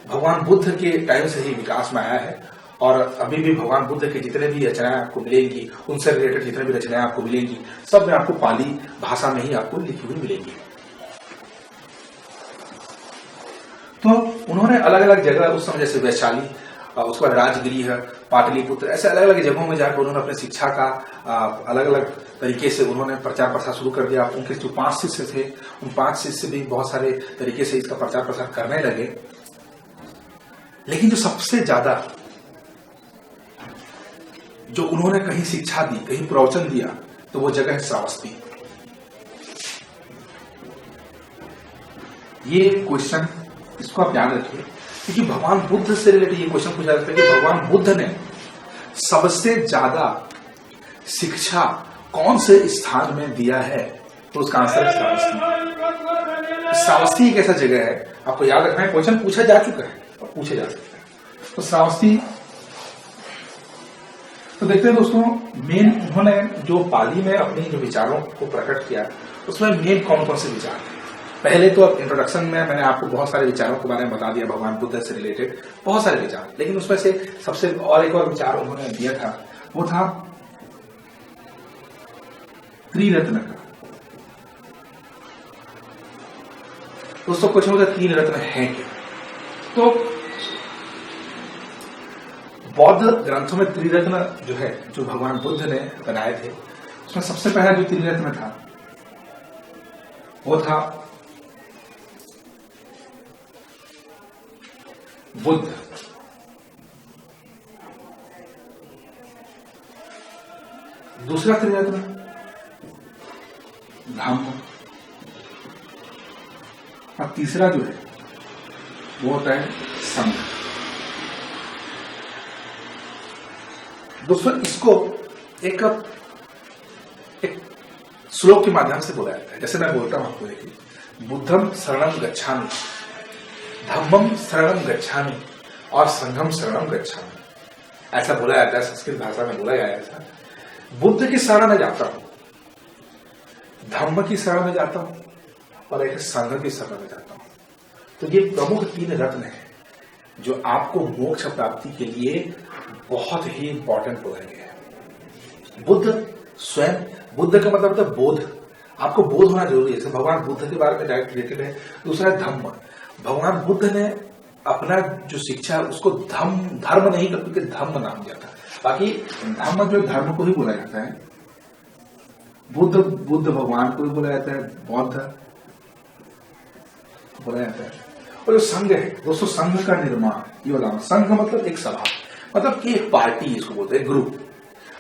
भगवान बुद्ध के टाइम से ही विकास में आया है, और अभी भी भगवान बुद्ध के जितने भी रचनाएं आपको मिलेंगी, उनसे रिलेटेड जितने भी रचनाएं आपको मिलेंगी, सब में आपको पाली भाषा में ही आपको लिखी हुई मिलेंगी। तो उन्होंने अलग अलग जगह उस समय, जैसे वैशाली, उसके बाद राजगृह, पाटलिपुत्र, ऐसे अलग अलग जगहों में जाकर उन्होंने अपने शिक्षा का अलग अलग तरीके से उन्होंने प्रचार प्रसार शुरू कर दिया। उनके जो 5 शिष्य थे, उन 5 शिष्य भी बहुत सारे तरीके से इसका प्रचार प्रसार करने लगे। लेकिन जो सबसे ज्यादा जो उन्होंने कहीं शिक्षा दी, कहीं प्रवचन दिया, तो वो जगह है श्रावस्ती। ये क्वेश्चन, इसको आप याद रखिए, क्योंकि भगवान बुद्ध से रिलेटेड ये क्वेश्चन पूछा जाता है कि भगवान बुद्ध ने सबसे ज्यादा शिक्षा कौन से स्थान में दिया है, तो उसका आंसर है श्रावस्ती। श्रावस्ती एक ऐसा जगह है, आपको याद रखना है, क्वेश्चन पूछा जा चुका है और पूछे जा सकता है। तो श्रावस्ती, तो देखते हैं दोस्तों, मेन उन्होंने जो पाली में अपने जो विचारों को प्रकट किया, उसमें मेन कौन कौन से विचार थे। पहले तो इंट्रोडक्शन में मैंने आपको बहुत सारे विचारों के बारे में बता दिया, भगवान बुद्ध से रिलेटेड बहुत सारे विचार, लेकिन उसमें से सबसे और एक और विचार उन्होंने दिया था, वो था त्रिरत्न का। दोस्तों क्वेश्चन होता है त्रिरत्न है क्या? तो बौद्ध ग्रंथों में त्रिरत्न जो है, जो भगवान बुद्ध ने बनाए थे, उसमें सबसे पहला जो त्रिरत्न था वो था बुद्ध, दूसरा त्रिरत्न धम्म, और तीसरा जो है वो होता है संघ। दोस्तों इसको एक श्लोक के माध्यम से बोला जाता है। जैसे मैं बोलता हूं आपको, देखिए, बुद्धम शरणम गच्छामि, धम्मम शरणम गच्छामि और संघम शरणम गच्छामि, ऐसा बोला जाता है। संस्कृत भाषा में बोला जाता है ऐसा। बुद्ध की शरण में जाता हूं, धम्म की शरण में जाता हूं, और एक संघ की शरण में जाता हूं। तो ये प्रमुख 3 रत्न है जो आपको मोक्ष प्राप्ति के लिए बहुत ही इंपॉर्टेंट हो रहे हैं। बुद्ध स्वयं, बुद्ध का मतलब होता है बोध, आपको बोध होना जरूरी है। जैसे भगवान बुद्ध के बारे में डायरेक्ट रिलेटेड है। दूसरा है धम्म, भगवान बुद्ध ने अपना जो शिक्षा उसको धर्म नहीं करके धम्म नाम दिया था। बाकी धम्म जो धर्म को ही बोला जाता है, बुद्ध भगवान को भी बोला जाता है, बौद्ध बोला जाता है। और जो संघ है दोस्तों, संघ का निर्माण, ये वाला संघ मतलब एक सभा, मतलब कि एक पार्टी, इसको बोलते हैं ग्रुप।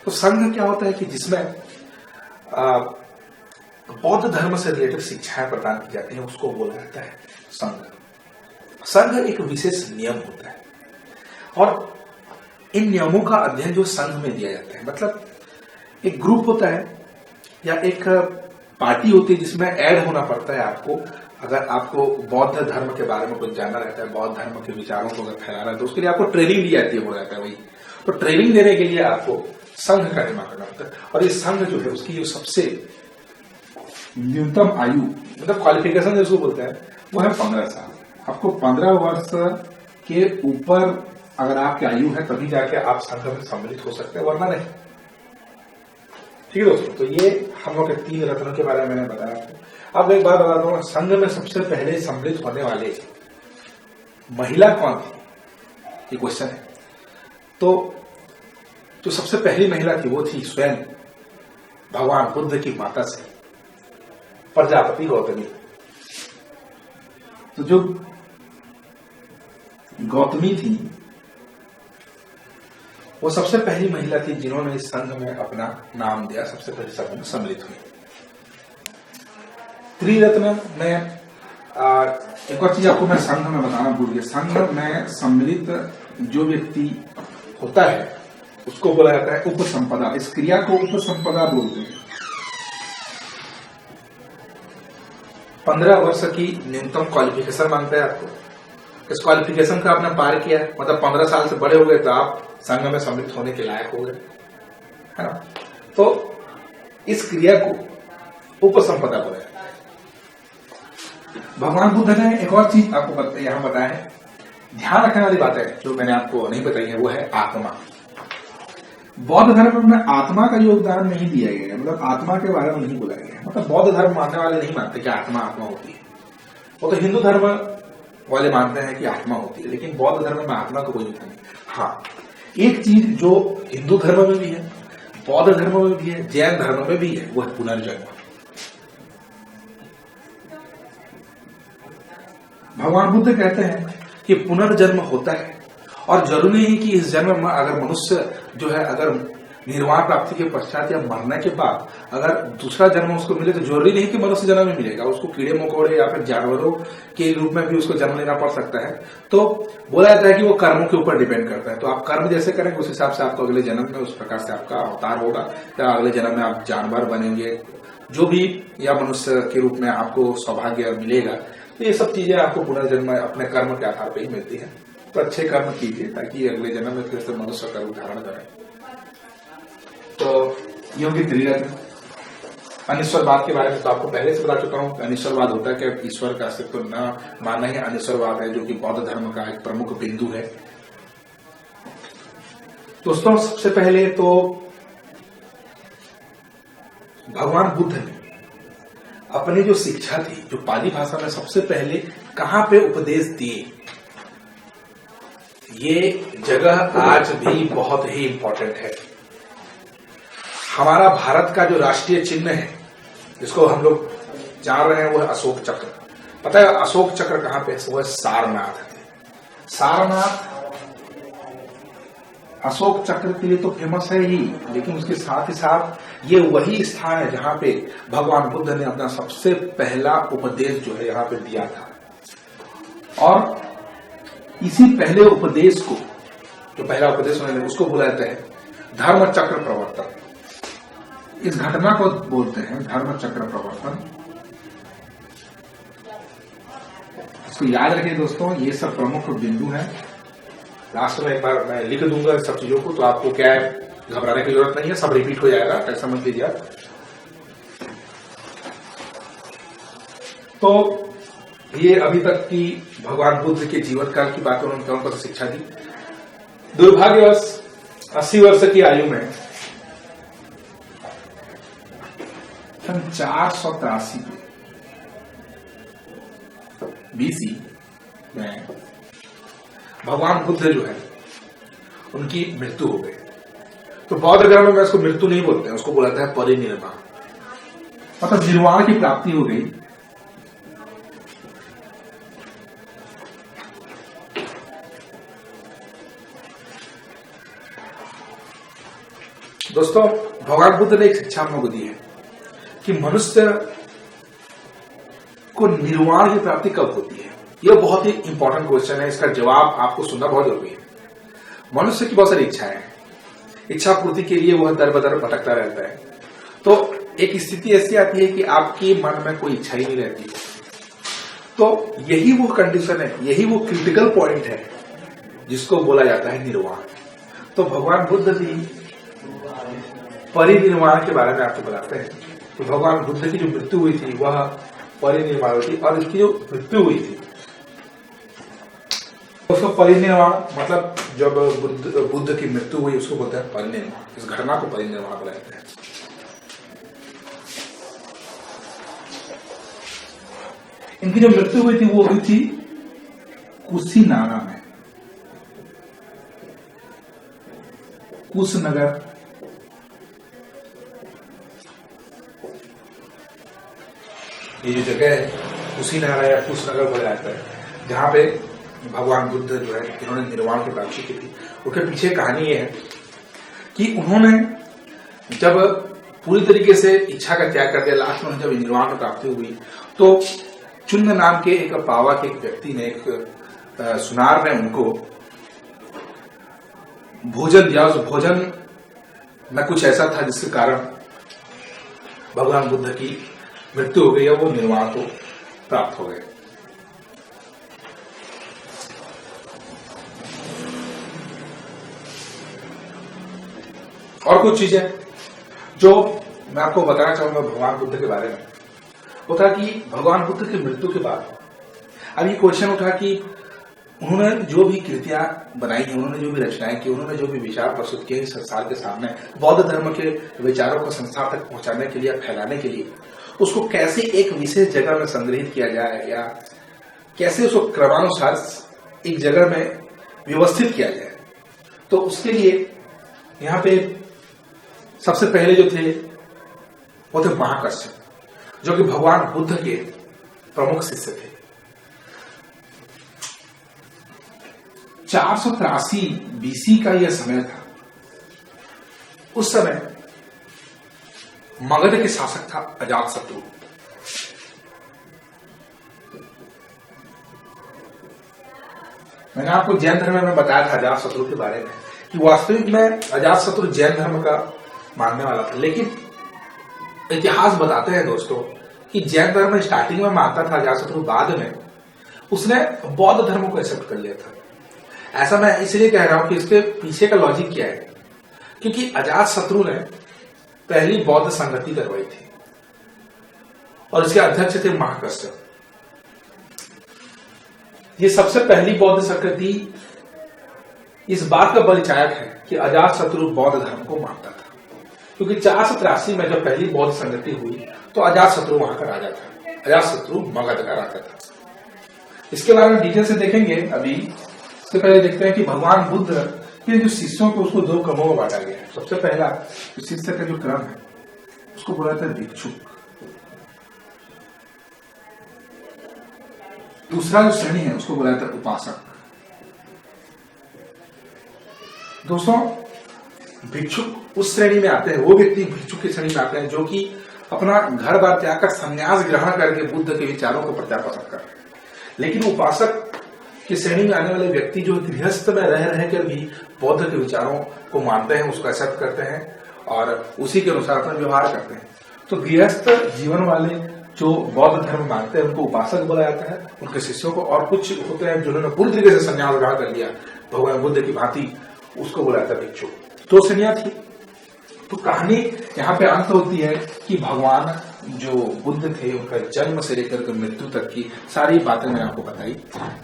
तो संघ क्या होता है कि जिसमें बौद्ध धर्म से रिलेटेड शिक्षाएं प्रदान की जाती हैं, उसको बोला जाता है संघ। संघ एक विशेष नियम होता है, और इन नियमों का अध्ययन जो संघ में दिया जाता है, मतलब एक ग्रुप होता है या एक पार्टी होती है जिसमें ऐड होना पड़ता है आपको। अगर आपको बौद्ध धर्म के बारे में कुछ जानना रहता है, बौद्ध धर्म के विचारों को अगर फैलाना है, तो उसके लिए आपको ट्रेनिंग दी जाती है, हो जाता है वही। तो ट्रेनिंग देने के लिए आपको संघ का निर्माण करना होता है। और ये संघ जो है उसकी जो सबसे न्यूनतम आयु, मतलब क्वालिफिकेशन जिसको बोलते हैं, वो है 15 साल। आपको 15 वर्ष के ऊपर अगर आपकी आयु है तभी जाके आप संघ में सम्मिलित हो सकते हैं, वरना नहीं। ठीक है दोस्तों, तो ये हम लोग के 3 रत्नों के बारे में मैंने बताया आपको। अब एक बात बता दूंगा, संघ में सबसे पहले सम्मिलित होने वाले महिला कौन थी, ये क्वेश्चन है। तो जो सबसे पहली महिला थी वो थी स्वयं भगवान बुद्ध की माता से प्रजापति गौतमी। तो जो गौतमी थी वो सबसे पहली महिला थी जिन्होंने इस संघ में अपना नाम दिया, सबसे पहले संघ में सम्मिलित हुई। त्रिरत्न में एक और चीज आपको मैं संघ में बताना भूल गया। संघ में सम्मिलित जो व्यक्ति होता है उसको बोला जाता है उपसंपदा। इस क्रिया को उपसंपदा बोलते हैं। 15 वर्ष की न्यूनतम क्वालिफिकेशन मांगता है आपको। इस क्वालिफिकेशन का आपने पार किया, मतलब 15 साल से बड़े हो गए तो आप संघ में सम्मिलित होने के लायक हो गए, है ना। तो इस क्रिया को उपसंपदा बोला जाता है। भगवान बुद्ध ने एक और चीज आपको यहां बताया है, ध्यान रखने वाली बात है जो मैंने आपको नहीं बताई है, वो है आत्मा। बौद्ध धर्म में आत्मा का योगदान नहीं दिया गया है, मतलब आत्मा के बारे में नहीं बोला गया है। मतलब बौद्ध धर्म मानने वाले नहीं मानते कि आत्मा होती है। वो तो हिंदू धर्म वाले मानते हैं कि आत्मा होती है, लेकिन बौद्ध धर्म में आत्मा का कोई नहीं। हाँ, एक चीज जो हिंदू धर्म में भी है, बौद्ध धर्म में भी है, जैन धर्म में भी है, वो है पुनर्जन्म। भगवान बुद्ध कहते हैं कि पुनर्जन्म होता है, और जरूरी नहीं कि इस जन्म में अगर मनुष्य जो है अगर निर्वाण प्राप्ति के पश्चात या मरने के बाद अगर दूसरा जन्म उसको मिले तो जरूरी नहीं कि मनुष्य जन्म में मिलेगा, उसको कीड़े मकोड़े या फिर जानवरों के रूप में भी उसको जन्म लेना पड़ सकता है। तो बोला जाता है कि वो कर्मों के ऊपर डिपेंड करता है। तो आप कर्म जैसे करेंगे उस हिसाब से आपको अगले जन्म में उस प्रकार से आपका अवतार होगा, या अगले जन्म में आप जानवर बनेंगे, जो भी या मनुष्य के रूप में आपको सौभाग्य मिलेगा। तो ये सब चीजें आपको पुनर्जन्म अपने कर्म के आधार पर ही मिलती है। तो अच्छे कर्म कीजिए ताकि अगले जन्म में फिर से मनुष्य का रूप धारण करें। तो ये होगी त्रिरत्न। अनिश्वरवाद के बारे में तो आपको पहले से बता चुका हूं कि अनिश्वरवाद होता है कि ईश्वर का अस्तित्व न मानना ही अनिश्वरवाद है, जो कि बौद्ध धर्म का एक प्रमुख बिंदु है। दोस्तों, सबसे पहले तो भगवान बुद्ध ने अपनी जो शिक्षा थी, जो पाली भाषा में सबसे पहले कहां पे उपदेश दिए, ये जगह आज भी बहुत ही इंपॉर्टेंट है। हमारा भारत का जो राष्ट्रीय चिन्ह है, जिसको हम लोग जान रहे हैं, वो है अशोक चक्र। पता है अशोक चक्र कहां पे है? वो है सारनाथ। सारनाथ अशोक चक्र के लिए तो फेमस है ही, लेकिन उसके साथ ही साथ ये वही स्थान है जहां पे भगवान बुद्ध ने अपना सबसे पहला उपदेश जो है यहाँ पे दिया था। और इसी पहले उपदेश को, जो पहला उपदेश उन्होंने, उसको बोला जाता है धर्म चक्र प्रवर्तन। इस घटना को बोलते हैं धर्म चक्र प्रवर्तन। इसको याद रखिए दोस्तों, ये सब प्रमुख बिंदु हैं। लास्ट में एक बार मैं लिख दूंगा सब चीजों को, तो आपको क्या है घबराने की जरूरत नहीं है, सब रिपीट हो जाएगा, ऐसा समझ लीजिए। तो ये अभी तक की भगवान बुद्ध के जीवन काल की बात उन्होंने कौन कौन सी शिक्षा दी। दुर्भाग्यवश 80 वर्ष की आयु में 483 BC में भगवान बुद्ध जो है उनकी मृत्यु हो गई। तो बौद्ध धर्म में इसको मृत्यु नहीं बोलते हैं, उसको बोला जाता है परिनिर्वाण, मतलब निर्वाण की प्राप्ति हो गई। दोस्तों, भगवान बुद्ध ने एक शिक्षा हमको दी है कि मनुष्य को निर्वाण की प्राप्ति कब होती है। यह बहुत ही इंपॉर्टेंट क्वेश्चन है, इसका जवाब आपको सुनना बहुत जरूरी है। मनुष्य की बहुत सारी इच्छाएं हैं, इच्छा पूर्ति के लिए वह दर बदर भटकता रहता है। तो एक स्थिति ऐसी आती है कि आपके मन में कोई इच्छा ही नहीं रहती। तो यही वो कंडीशन है, यही वो क्रिटिकल पॉइंट है जिसको बोला जाता है निर्वाण। तो भगवान बुद्ध भी परिनिर्वाण के बारे में आपको बताते हैं। तो भगवान बुद्ध की जो मृत्यु हुई थी वह परिनिर्वाण हुई थी, और इसकी जो मृत्यु हुई थी उसको परिनिर्वाण, मतलब जब बुद्ध की मृत्यु हुई उसको बोलते हैं परिनिर्वाण। इस घटना को परिनिर्वाण बोला जाता है। इनकी जो मृत्यु हुई थी वो हुई थी कुशीनारा में, कुशनगर। ये जो जगह है कुशीनारा या कुशनगर बोला जाता है, जहां पे भगवान बुद्ध जो है जिन्होंने निर्वाण की प्राप्ति की थी। उसके पीछे कहानी ये है कि उन्होंने जब पूरी तरीके से इच्छा का त्याग कर दिया, लास्ट में जब निर्वाण की प्राप्ति हुई, तो चुन्न नाम के एक पावा के एक व्यक्ति ने, एक सुनार ने उनको भोजन दिया। उस भोजन में कुछ ऐसा था जिसके कारण भगवान बुद्ध की मृत्यु हो गई या वो निर्वाण को प्राप्त हो गए। और कुछ चीजें जो मैं आपको बताना चाहूंगा भगवान बुद्ध के बारे में, वो था कि भगवान बुद्ध की मृत्यु के बाद अब ये क्वेश्चन उठा कि उन्होंने जो भी कृतियां बनाई हैं, उन्होंने जो भी रचनाएं की, उन्होंने जो भी विचार प्रस्तुत किए संसार के सामने बौद्ध धर्म के विचारों को संसार तक पहुंचाने के लिए, फैलाने के लिए, उसको कैसे एक विशेष जगह में संग्रहित किया जाए या कैसे उसको क्रमानुसार एक जगह में व्यवस्थित किया जाए। तो उसके लिए यहाँ पे सबसे पहले जो थे वो थे महाकश्यप, जो कि भगवान बुद्ध के प्रमुख शिष्य थे। 483 बीसी का यह समय था। उस समय मगध के शासक था अजातशत्रु। मैंने आपको जैन धर्म में बताया था अजातशत्रु के बारे में कि वास्तविक में अजातशत्रु जैन धर्म का मानने वाला था, लेकिन इतिहास बताते हैं दोस्तों कि जैन धर्म में स्टार्टिंग में मानता था अजातशत्रु, बाद में उसने बौद्ध धर्म को एक्सेप्ट कर लिया था। ऐसा मैं इसलिए कह रहा हूं कि इसके पीछे का लॉजिक क्या है, क्योंकि अजातशत्रु ने पहली बौद्ध संगति करवाई थी और इसके अध्यक्ष थे महाकश्यप। ये सबसे पहली बौद्ध संगति इस बात का परिचायक है कि अजातशत्रु बौद्ध धर्म को मानता था, क्योंकि 483 में जब पहली बौद्ध संगति हुई तो अजातशत्रु वहां का राजा था। अजातशत्रु मगध का राजा था। इसके बारे में डिटेल से देखेंगे अभी। इससे पहले देखते हैं कि भगवान बुद्ध के जो शिष्यों को उसको 2 क्रमों में बांटा गया है। सबसे पहला शिष्य का जो क्रम है उसको बोला जाता है भिक्षुक। दूसरा जो श्रेणी है उसको बोला जाता है उपासक। दोस्तों, भिक्षुक उस श्रेणी में आते हैं, वो व्यक्ति भिक्षुक की श्रेणी में आते हैं जो कि अपना घर बार त्याग कर संन्यास ग्रहण करके बुद्ध के विचारों को प्रचार प्रसार कर रहे हैं। लेकिन उपासक की श्रेणी में आने वाले व्यक्ति जो गृहस्थ में रह कर भी बौद्ध के विचारों को मानते हैं, उसको एक्सेप्ट करते हैं और उसी के अनुसार अपना व्यवहार करते हैं। तो गृहस्थ जीवन वाले जो बौद्ध धर्म मानते हैं उनको उपासक बोला जाता है। उनके शिष्यों को, और कुछ होते हैं जिन्होंने पूरी तरीके से संन्यास ग्रहण कर लिया भगवान बुद्ध की भांति, उसको बोला जाता है भिक्षुक। 2 श्रेणियां थी। तो कहानी यहाँ पे अंत होती है कि भगवान जो बुद्ध थे उनका जन्म से लेकर के मृत्यु तक की सारी बातें मैंने आपको बताई।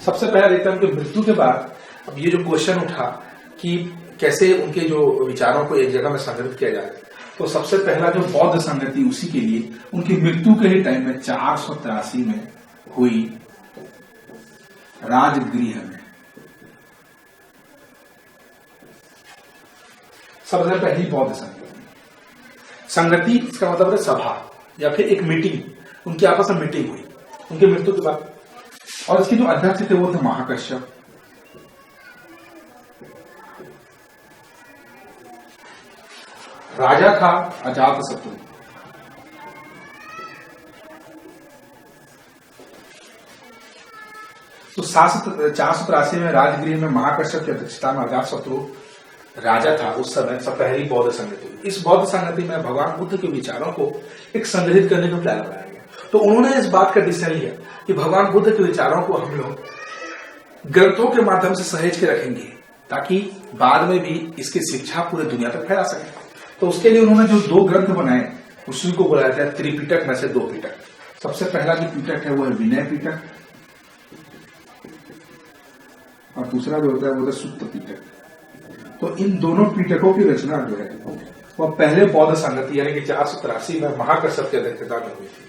सबसे पहला देखते हैं उनकी मृत्यु के बाद अब ये जो क्वेश्चन उठा कि कैसे उनके जो विचारों को एक जगह में संग्रहित किया जाए, तो सबसे पहला जो बौद्ध संगति उसी के लिए उनकी मृत्यु के ही टाइम में 483 में हुई राजगृह में। सबसे पहली बौद्ध संगति, इसका मतलब है सभा या फिर एक मीटिंग, उनकी आपस में मीटिंग हुई उनकी मृत्यु के बाद। और इसके जो अध्यक्ष थे वो थे महाकश्यप। राजा था अजातशत्रु। तो 483 में राजगृह में महाकश्यप की अध्यक्षता में अजातशत्रु राजा था। उस समय सब पहली बौद्ध संगति हुई। इस बौद्ध संगति में भगवान बुद्ध के विचारों को एक संग्रहित करने का प्लान बनाया गया। तो उन्होंने इस बात का डिसीजन लिया कि भगवान बुद्ध के विचारों को हम लोग ग्रंथों के माध्यम से सहेज के रखेंगे ताकि बाद में भी इसकी शिक्षा पूरी दुनिया तक फैला सके। तो उसके लिए उन्होंने जो 2 ग्रंथ बनाए उसी को बोला जाता है त्रिपिटक में से 2 पिटक। सबसे पहला जो पिटक है वो है विनय पिटक और दूसरा जो होता है वो है सुत्त पिटक। तो इन दोनों पिटकों की रचना जो है वो पहले बौद्ध संगति यानी कि 483 में महाकश्यप की अध्यक्षता में हुई थी।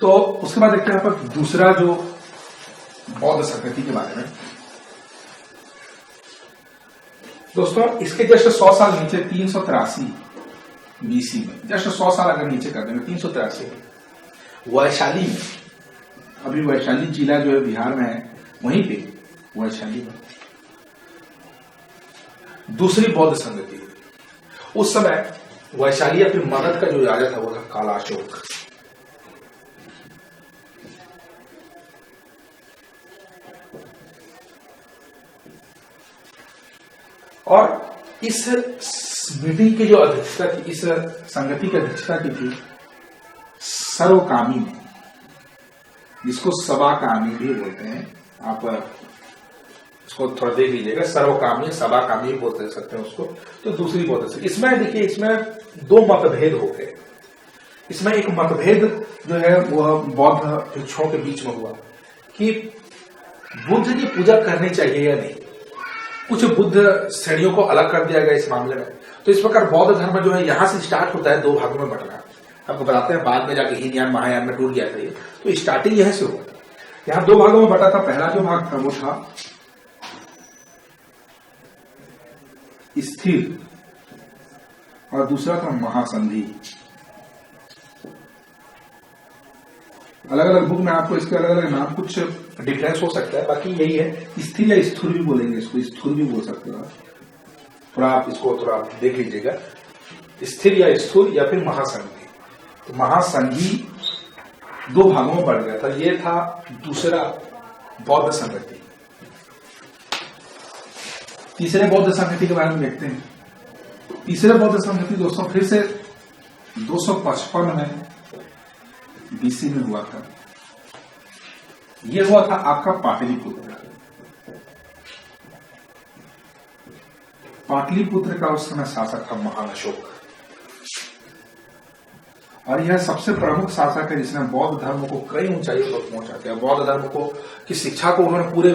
तो उसके बाद देखते हैं यहाँ पर दूसरा जो बौद्ध संगति के बारे में। दोस्तों, इसके जस्ट 100 साल नीचे 383 बीसी में, जस्ट 100 साल अगर नीचे कर देंगे 383 में वैशाली में, अभी वैशाली जिला जो है बिहार में है, वहीं पे वैशाली में दूसरी बौद्ध संगति। उस समय वैशाली या फिर मगध का जो राजा था वो था कालाशोक। और इस मीटिंग की जो अध्यक्षता थी, इस संगति की अध्यक्षता की थी सर्वकामी ने, जिसको सभाकामी भी बोलते हैं। आप इसको थोड़ा देख लीजिएगा, सर्वकामी सभाकामी भी बोल सकते हैं उसको, तो दूसरी बोल सकते। इसमें देखिए, इसमें दो मतभेद हो गए। इसमें एक मतभेद जो है वह बौद्ध भिक्षुओं के बीच में हुआ कि बुद्ध की पूजा करनी चाहिए या नहीं। कुछ बुद्ध श्रेणियों को अलग कर दिया गया इस मामले में। तो इस प्रकार बौद्ध धर्म जो है यहां से स्टार्ट होता है दो भागों में बंटना। आपको बताते हैं, बाद में जाके हीनयान महायान में टूट गया था ये, तो स्टार्टिंग यहां से हुआ। यहां दो भागों में बटा था। पहला जो भाग था वो था स्थिर और दूसरा था महासंधि। अलग अलग बुक में आपको इसके अलग अलग नाम कुछ डिफरेंस हो सकता है, बाकी यही है। स्थिर या स्थूल भी बोलेंगे इसको, स्थूल भी बोल सकते हो। थोड़ा आप इसको थोड़ा देख लीजिएगा, स्थिर या स्थूल या फिर महासंधि। तो महासंधि दो भागों में बढ़ गया था। ये था दूसरा बौद्ध संगति। तीसरे बौद्ध संगति के बारे में देखते हैं। तीसरे बौद्ध संगति दोस्तों फिर से 255 में बीसी में हुआ था। यह हुआ था आपका पाटलिपुत्र। पाटलिपुत्र का उस समय शासक था महान अशोक, और यह सबसे प्रमुख शासक है जिसने बौद्ध धर्म को कई ऊंचाइयों तक पहुंचा दिया। बौद्ध धर्म को की शिक्षा को उन्होंने पूरे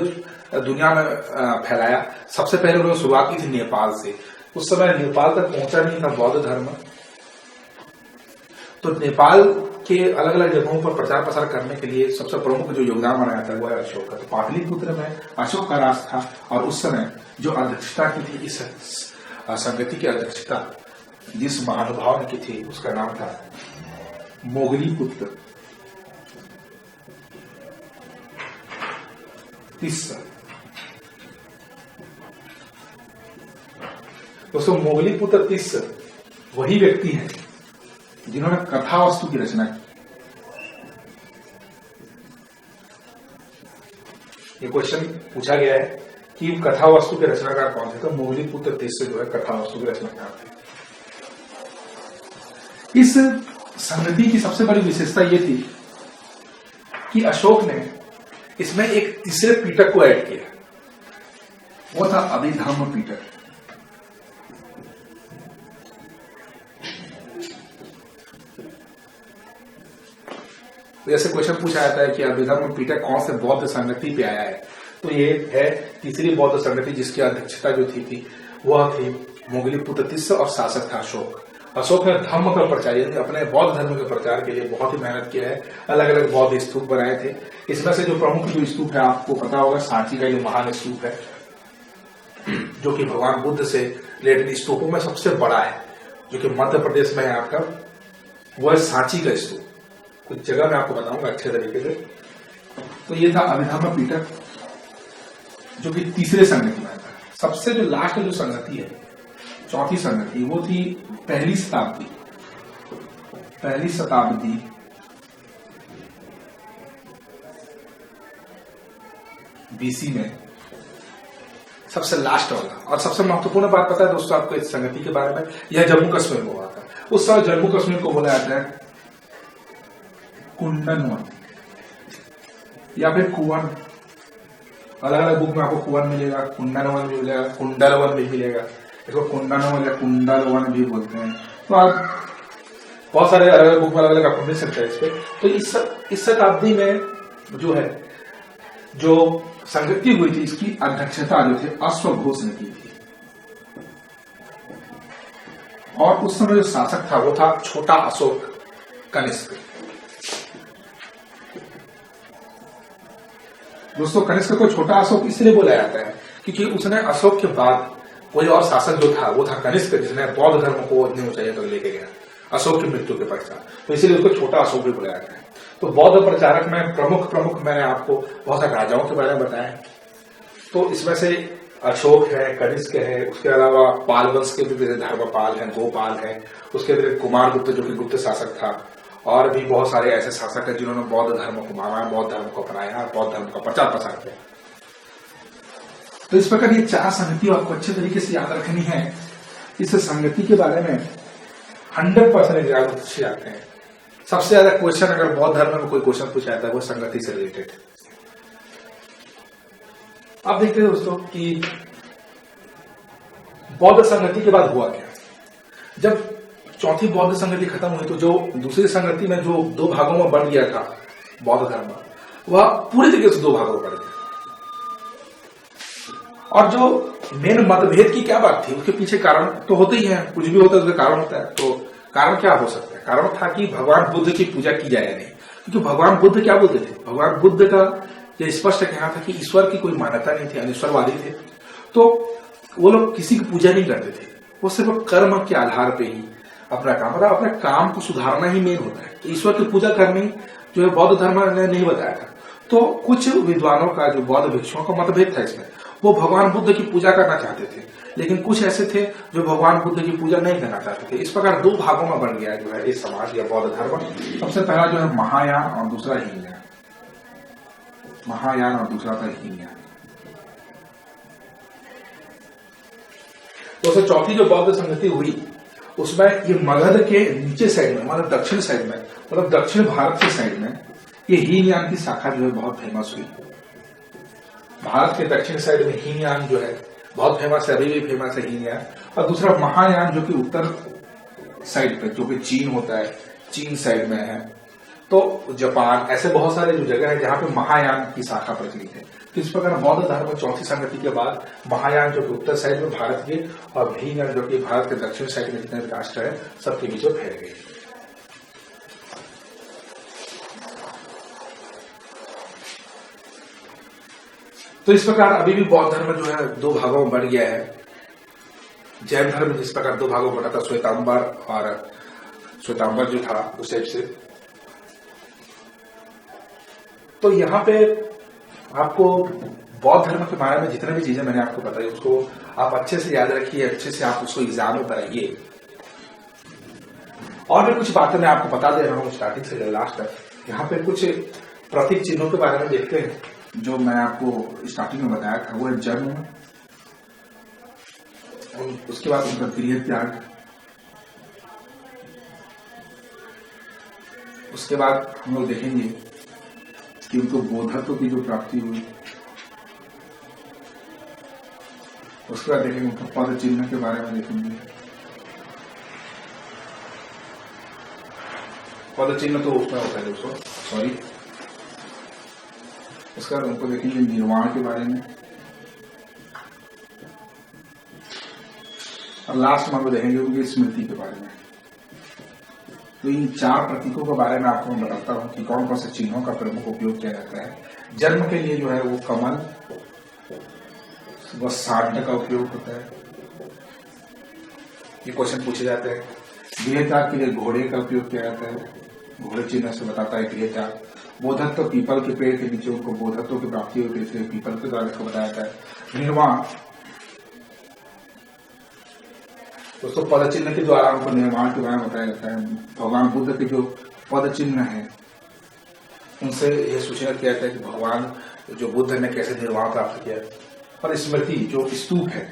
दुनिया में फैलाया। सबसे पहले उन्होंने शुरुआत की थी नेपाल से। उस समय नेपाल तक पहुंचा नहीं था बौद्ध धर्म, तो नेपाल के अलग अलग जगहों पर प्रचार प्रसार करने के लिए सबसे प्रमुख जो योगदान बनाया था वो है अशोक का। तो पाटलिपुत्र में अशोक का राज था, और उस समय जो अध्यक्षता की थी इस संगति की अध्यक्षता जिस महानुभाव ने की थी उसका नाम था मोगलीपुत्र तिस्सा। दोस्तों, मोगलीपुत्र तिस्सा वही व्यक्ति है जिन्होंने कथा वस्तु की रचना की। ये क्वेश्चन पूछा गया है कि कथा वस्तु के रचनाकार कौन थे, तो मोगलीपुत्र तिस्सा जो है कथा वस्तु के रचनाकार थे। इस संगति की सबसे बड़ी विशेषता यह थी कि अशोक ने इसमें एक तीसरे पीटक को ऐड किया, वो था अभिधम्म पीटक। जैसे क्वेश्चन पूछा जाता है कि अभिधम्म पीटक कौन से बौद्ध संगति पे आया है, तो ये है तीसरी बौद्ध संगति जिसकी अध्यक्षता जो थी वह थी मोगलीपुत्र तिस्सा, और शासक था अशोक। अशोक ने धर्म का प्रचार, यानी अपने बौद्ध धर्म के प्रचार के लिए बहुत ही मेहनत किया है। अलग अलग बौद्ध स्तूप बनाए थे। इसमें से जो प्रमुख जो स्तूप है आपको पता होगा, सांची का जो महान स्तूप है जो कि भगवान बुद्ध से रिलेटेड स्तूपों में सबसे बड़ा है, जो कि मध्य प्रदेश में है आपका, वो है सांची का स्तूप। कुछ जगह मैं आपको बताऊंगा अच्छे तरीके से। तो ये था अभिधम्म पीटक जो कि तीसरे संगति में था। सबसे जो लास्ट जो संगति है, चौथी संगति, वो थी पहली शताब्दी बीसी में, सबसे लास्ट वाला। और सबसे महत्वपूर्ण बात पता है दोस्तों आपको इस संगति के बारे में, यह जम्मू कश्मीर में हुआ था। उस समय जम्मू कश्मीर को बोला जाता है कुंडन वन या फिर कुवन। अलग अलग बुक में आपको कुवन मिलेगा, कुंडन वन भी मिलेगा, कुंडल वन भी मिलेगा। इसको कुंडन वन या कुंडल वन भी बोलते हैं। तो आप बहुत सारे अलग अलग बुक में अलग अलग आपको मिल सकता है इस पे। तो इस शताब्दी में जो है जो संगति हुई थी, इसकी अध्यक्षता जो थे अश्वघोष ने की थी। और उस समय जो शासक था वो था छोटा अशोक कनिष्क। दोस्तों, कनिष्क को छोटा अशोक इसलिए बोला जाता है क्योंकि उसने अशोक के बाद कोई और शासक जो था वो था कनिष्क, जिसने बौद्ध धर्म को इतनी ऊंचाई तक लेके गया अशोक की मृत्यु के पश्चात। तो इसीलिए उसको छोटा अशोक भी बुलाया जाता है। तो बौद्ध प्रचारक में प्रमुख मैंने आपको बहुत सारे राजाओं के बारे में बताया। तो इसमें से अशोक है, कनिष्क है, उसके अलावा पाल वंश के भी धर्मपाल हैं, गोपाल हैं, उसके अतिरिक्त कुमार गुप्त जो कि गुप्त शासक था, और भी बहुत सारे ऐसे शासक हैं जिन्होंने बौद्ध धर्म को माना, बौद्ध धर्म को अपनाया, बौद्ध धर्म का प्रचार प्रसार किया। तो इस प्रकार ये 4 संगति आपको अच्छे तरीके से याद रखनी है। इस संगति के बारे में 100% एग्जाम में पूछे जाते हैं। सबसे ज्यादा क्वेश्चन अगर बौद्ध धर्म में कोई क्वेश्चन पूछा जाता है वो संगति से रिलेटेड। अब देखते हैं दोस्तों कि बौद्ध संगति के बाद हुआ क्या। जब चौथी बौद्ध संगति खत्म हुई तो जो दूसरी संगति में जो 2 भागों में बढ़ गया था बौद्ध धर्म, वह पूरी तरीके से 2 भागों में बढ़ गया। और जो मेन मतभेद की क्या बात थी, उसके पीछे कारण तो होते ही है, कुछ भी होता है उसका कारण होता है। तो कारण क्या हो सकता है? कारण था कि भगवान बुद्ध की पूजा की जाए नहीं, क्योंकि भगवान बुद्ध क्या बोलते थे, भगवान बुद्ध का यह स्पष्ट कहना था कि ईश्वर की कोई मान्यता नहीं थी, अनिश्वरवादी थे। तो वो लोग किसी की पूजा नहीं करते थे, वो सिर्फ कर्म के आधार पर ही अपना काम, मतलब अपने काम को सुधारना ही मेन होता है। ईश्वर की पूजा करनी जो है बौद्ध धर्म ने नहीं बताया था। तो कुछ विद्वानों का, जो बौद्ध भिक्षुओं का मतभेद था इसमें, वो भगवान बुद्ध की पूजा करना चाहते थे, लेकिन कुछ ऐसे थे जो भगवान बुद्ध की पूजा नहीं करना चाहते थे। इस प्रकार 2 भागों में बन गया जो है ये समाज या बौद्ध धर्म। सबसे पहला जो है महायान और दूसरा हीनयान। महायान और दूसरा था हीनयान। तो चौथी जो बौद्ध संगति हुई उसमें ये मगध के नीचे साइड में, मतलब दक्षिण साइड में, मतलब दक्षिण भारत के साइड में ये हीनयान की शाखा जो है बहुत फेमस हुई। भारत के दक्षिण साइड में हीनयान जो है बहुत फेमस है, अभी भी फेमस है हीनयान। और दूसरा महायान जो कि उत्तर साइड पे, जो कि चीन होता है, चीन साइड में है। तो जापान, ऐसे बहुत सारे जो जगह है जहां पे महायान की शाखा प्रचलित है। तो इस प्रकार बौद्ध धर्म चौथी संगति के बाद महायान जो कि उत्तर साइड में भारत के, और हीनयान जो कि भारत के दक्षिण साइड में जितने राष्ट्र है सबके बीच में फैल गई। तो इस प्रकार अभी भी बौद्ध धर्म जो है 2 भागों में बढ़ गया है। जैन धर्म जिस प्रकार 2 भागों में बढ़ा था, श्वेतांबर और श्वेतांबर जो था उस टाइप से। तो यहाँ पे आपको बौद्ध धर्म के बारे में जितने भी चीजें मैंने आपको बताई उसको आप अच्छे से याद रखिए, अच्छे से आप उसको एग्जाम में बनाइए। और भी कुछ बातें मैं आपको बता दे रहा हूँ स्टार्टिंग से लास्ट तक। यहाँ पे कुछ प्रतीक चिन्हों के बारे में देखते हैं जो मैं आपको स्टार्टिंग में बताया था। वो है जन्म, उसके बाद उनका गृह त्याग, उसके बाद हम लोग देखेंगे कि उनको बोधत्व की जो प्राप्ति हुई, उसके बाद देखेंगे उनका पद चिन्ह के बारे में देखेंगे। पद चिन्ह तो उसमें होता है दोस्तों, सॉरी। उसके बाद उनको देखेंगे निर्वाण के बारे में, और लास्ट में हम देखेंगे उनकी स्मृति के बारे में। तो इन 4 प्रतीकों के बारे में आपको मैं बताता हूं कि कौन कौन से चिन्हों का प्रमुख उपयोग किया जाता है। जन्म के लिए जो है वो कमल व सांड का उपयोग होता है, ये क्वेश्चन पूछे जाते हैं। गृह त्याग के लिए घोड़े का उपयोग किया जाता है, घोड़े चिन्ह से बताता है गृह त्याग। बोधत्व, पीपल के पेड़ के नीचे उनको बोधत्व की प्राप्ति होती है, इसलिए पीपल के द्वारा इसको बताया जाता है। निर्वाण, दोस्तों पद चिन्ह के द्वारा उनको निर्माण के बारे में बताया जाता है। भगवान बुद्ध के जो पद चिन्ह है उनसे यह सूचना किया जाता है कि भगवान जो बुद्ध ने कैसे निर्वाण प्राप्त किया। और स्मृति जो स्तूप है,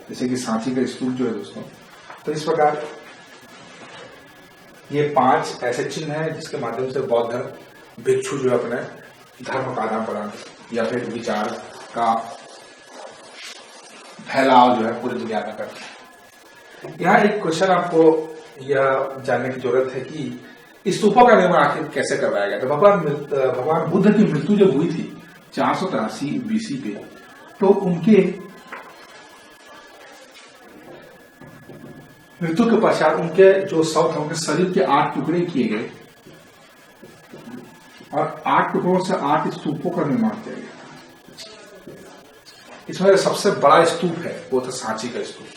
जैसे कि सांची का स्तूप जो है दोस्तों, तो इस प्रकार ये 5 ऐसे चिन्ह हैं जिसके माध्यम से बौद्ध धर्म भिक्षु जो है अपने धर्म का आदान प्रदान या फिर विचार का फैलाव जो है पूरी दुनिया में करते हैं। यहाँ एक क्वेश्चन आपको यह जानने की जरूरत है कि स्तूपों का निर्माण आखिर कैसे करवाया गया। तो भगवान बुद्ध की मृत्यु जब हुई थी 483 BC पे, तो उनके मृत्यु के पश्चात उनके जो शव थे उनके शरीर के 8 टुकड़े किए गए और 8 टुकड़ों से 8 स्तूपों का निर्माण किया गया। इसमें सबसे बड़ा स्तूप है वो था सांची का स्तूप।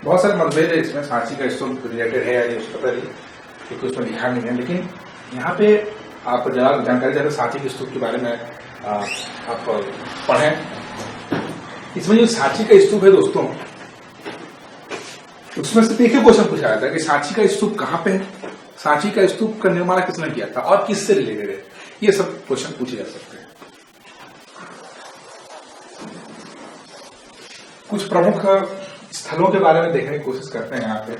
बहुत सारे मतभेद है इसमें, सांची का स्तूप रिलेटेड है या नहीं उसका पता नहीं, क्योंकि उसमें लिखा नहीं है। लेकिन यहाँ पे आप ज़्यादा जानकारी चाहते सांची के स्तूप के बारे में आप पढ़ें। इसमें जो सांची का स्तूप है दोस्तों, उसमें से एक ही क्वेश्चन पूछा जाता है कि सांची का स्तूप कहाँ पे है, सांची का स्तूप का निर्माण किसने किया था और किससे रिलेटेड है, ये सब क्वेश्चन पूछे जा सकते हैं। कुछ प्रमुख स्थलों के बारे में देखने की कोशिश करते हैं यहाँ पे,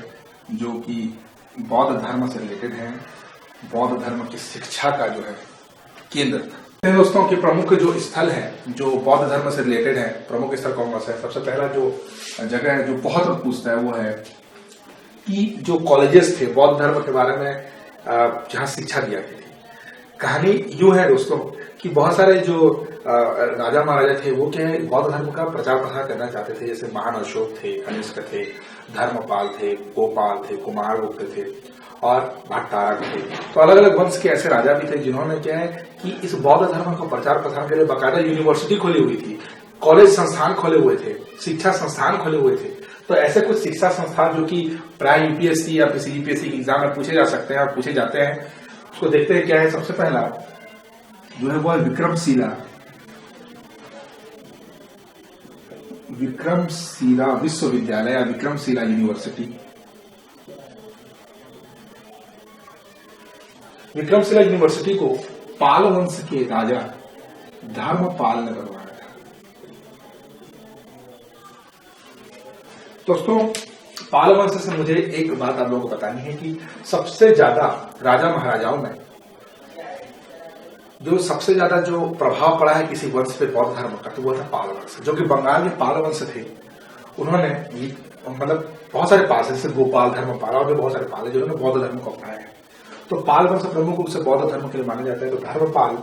जो कि बौद्ध धर्म से रिलेटेड है, बौद्ध धर्म की शिक्षा का जो है केंद्र था। दोस्तों के प्रमुख जो स्थल है जो बौद्ध धर्म से रिलेटेड है, प्रमुख स्थल कौन सा है? सबसे पहला जो जगह है जो बहुत लोग पूछता है वो है कि जो कॉलेजेस थे बौद्ध धर्म के बारे में जहाँ शिक्षा दी जाती थी। कहानी यूं है दोस्तों कि बहुत सारे जो राजा महाराजा थे वो क्या है बौद्ध धर्म का प्रचार प्रसार करना चाहते थे। जैसे महान अशोक थे, कनिष्क थे, धर्मपाल थे, गोपाल थे, कुमारगुप्त थे और भट्टारक थे। तो अलग अलग वंश के ऐसे राजा भी थे जिन्होंने क्या है कि इस बौद्ध धर्म को प्रचार प्रसार के लिए बाकायदा यूनिवर्सिटी खोली हुई थी, कॉलेज संस्थान खोले हुए थे, शिक्षा संस्थान खोले हुए थे। तो ऐसे कुछ शिक्षा संस्थान जो कि प्राय यूपीएससी या किसी यूपीएससी के एग्जाम में पूछे जा सकते हैं और पूछे जाते हैं, उसको देखते हैं क्या है। सबसे पहला जो है वो है विक्रमशिला विश्वविद्यालय या विक्रमशिला यूनिवर्सिटी। विक्रमशिला यूनिवर्सिटी को पाल वंश के राजा धर्मपाल ने बनवाया था। दोस्तों पाल वंश से मुझे एक बात आप लोगों को बतानी है कि सबसे ज्यादा राजा महाराजाओं में जो सबसे ज्यादा जो प्रभाव पड़ा है किसी वंश पे बौद्ध धर्म का, तो वो था पाल वंश, जो कि बंगाल के पाल वंश थे। उन्होंने मतलब बहुत सारे पाल, जैसे गोपाल, धर्मपाल और भी बहुत सारे पाल जिन्होंने बौद्ध धर्म को अपनाया है। तो पाल वंश प्रमुख रूप से बौद्ध धर्म के लिए माना जाता है। तो धर्मपाल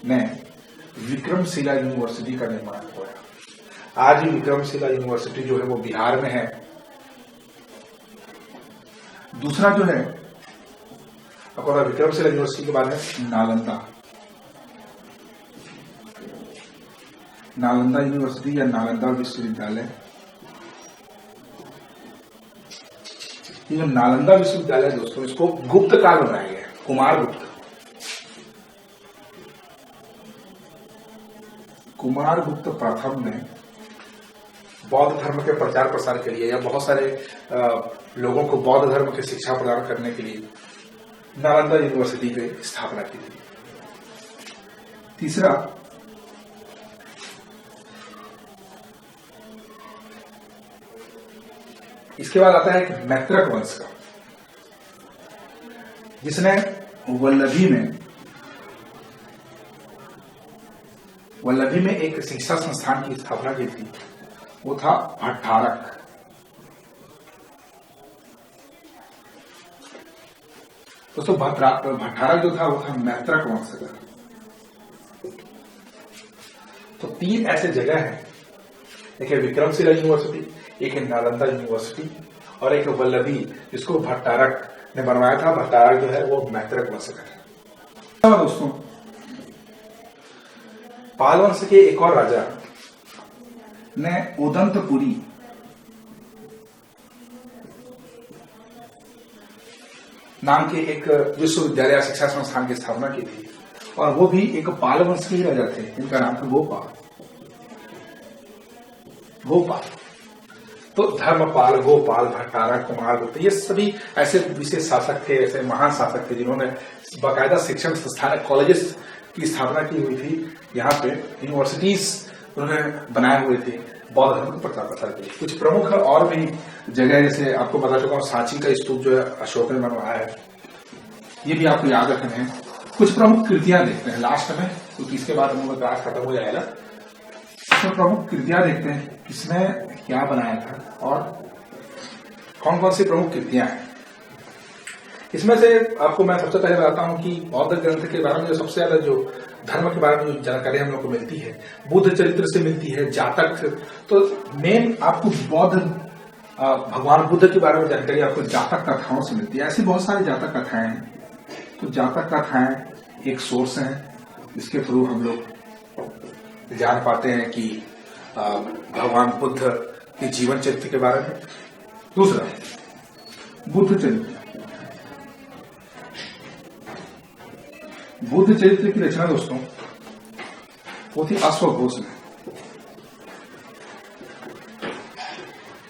ने विक्रमशिला यूनिवर्सिटी का निर्माण किया। आज विक्रमशिला यूनिवर्सिटी जो है वो बिहार में है। दूसरा जो है आपको विक्रमशिला यूनिवर्सिटी के बाद है नालंदा यूनिवर्सिटी या नालंदा विश्वविद्यालय। ये जो नालंदा विश्वविद्यालय दोस्तों, इसको गुप्त काल बनाया गया, कुमारगुप्त प्रथम ने बौद्ध धर्म के प्रचार प्रसार के लिए या बहुत सारे लोगों को बौद्ध धर्म की शिक्षा प्रदान करने के लिए नालंदा यूनिवर्सिटी की स्थापना की थी। तीसरा इसके बाद आता है मैत्रक वंश का, जिसने वल्लभी में एक शिक्षा संस्थान की स्थापना की थी। वो था भट्टारक। दोस्तों भट्टारक जो था वो था मैत्रक वंश का। तो तीन ऐसे जगह हैं, एक है विक्रमशिला यूनिवर्सिटी, एक है नालंदा यूनिवर्सिटी और एक वल्लभी, जिसको भट्टारक ने बनवाया था। भट्टारक जो है वो मैत्रक वंश का है। दोस्तों पाल वंश के एक और राजा ने उदंतपुरी नाम के एक विश्वविद्यालय शिक्षा संस्थान की स्थापना की थी और वो भी एक पाल वंश के ही राजा थे। इनका नाम था गोपाल। तो धर्मपाल, गोपाल, भट्टारक, कुमारगुप्त, ये सभी ऐसे विशेष शासक थे, ऐसे महान शासक थे जिन्होंने बाकायदा शिक्षण संस्थान कॉलेजेस की स्थापना की हुई थी। यहाँ पे यूनिवर्सिटीज उन्होंने बनाए हुए थे बौद्ध धर्म को प्रचार प्रसार के लिए। कुछ प्रमुख और भी जगह, जैसे आपको बता चुका हूँ सांची का स्तूप जो है अशोक ने बनवाया है, ये भी आपको याद रखना है। कुछ प्रमुख कृतियां देखते हैं लास्ट में, क्योंकि इसके बाद हम लोग क्लास खत्म हो जाएगा। तो प्रमुख कृतियां देखते हैं किसने क्या बनाया था और कौन कौन सी प्रमुख कृतियां हैं। इसमें से आपको मैं सबसे पहले बताता हूं कि बौद्ध ग्रंथ के बारे में जो सबसे ज्यादा जो धर्म के बारे में जो जानकारी हम लोग को मिलती है बुद्ध चरित्र से मिलती है, जातक। तो मेन आपको बौद्ध भगवान बुद्ध के बारे में जानकारी आपको जातक कथाओं से मिलती है। ऐसी बहुत सारी जातक कथाएं हैं। तो जातक कथाएं एक सोर्स है जिसके थ्रू हम लोग जान पाते हैं कि भगवान बुद्ध के जीवन चरित्र के बारे में। दूसरा बुद्ध चरित्र की रचना दोस्तों वो थी अश्वघोष में।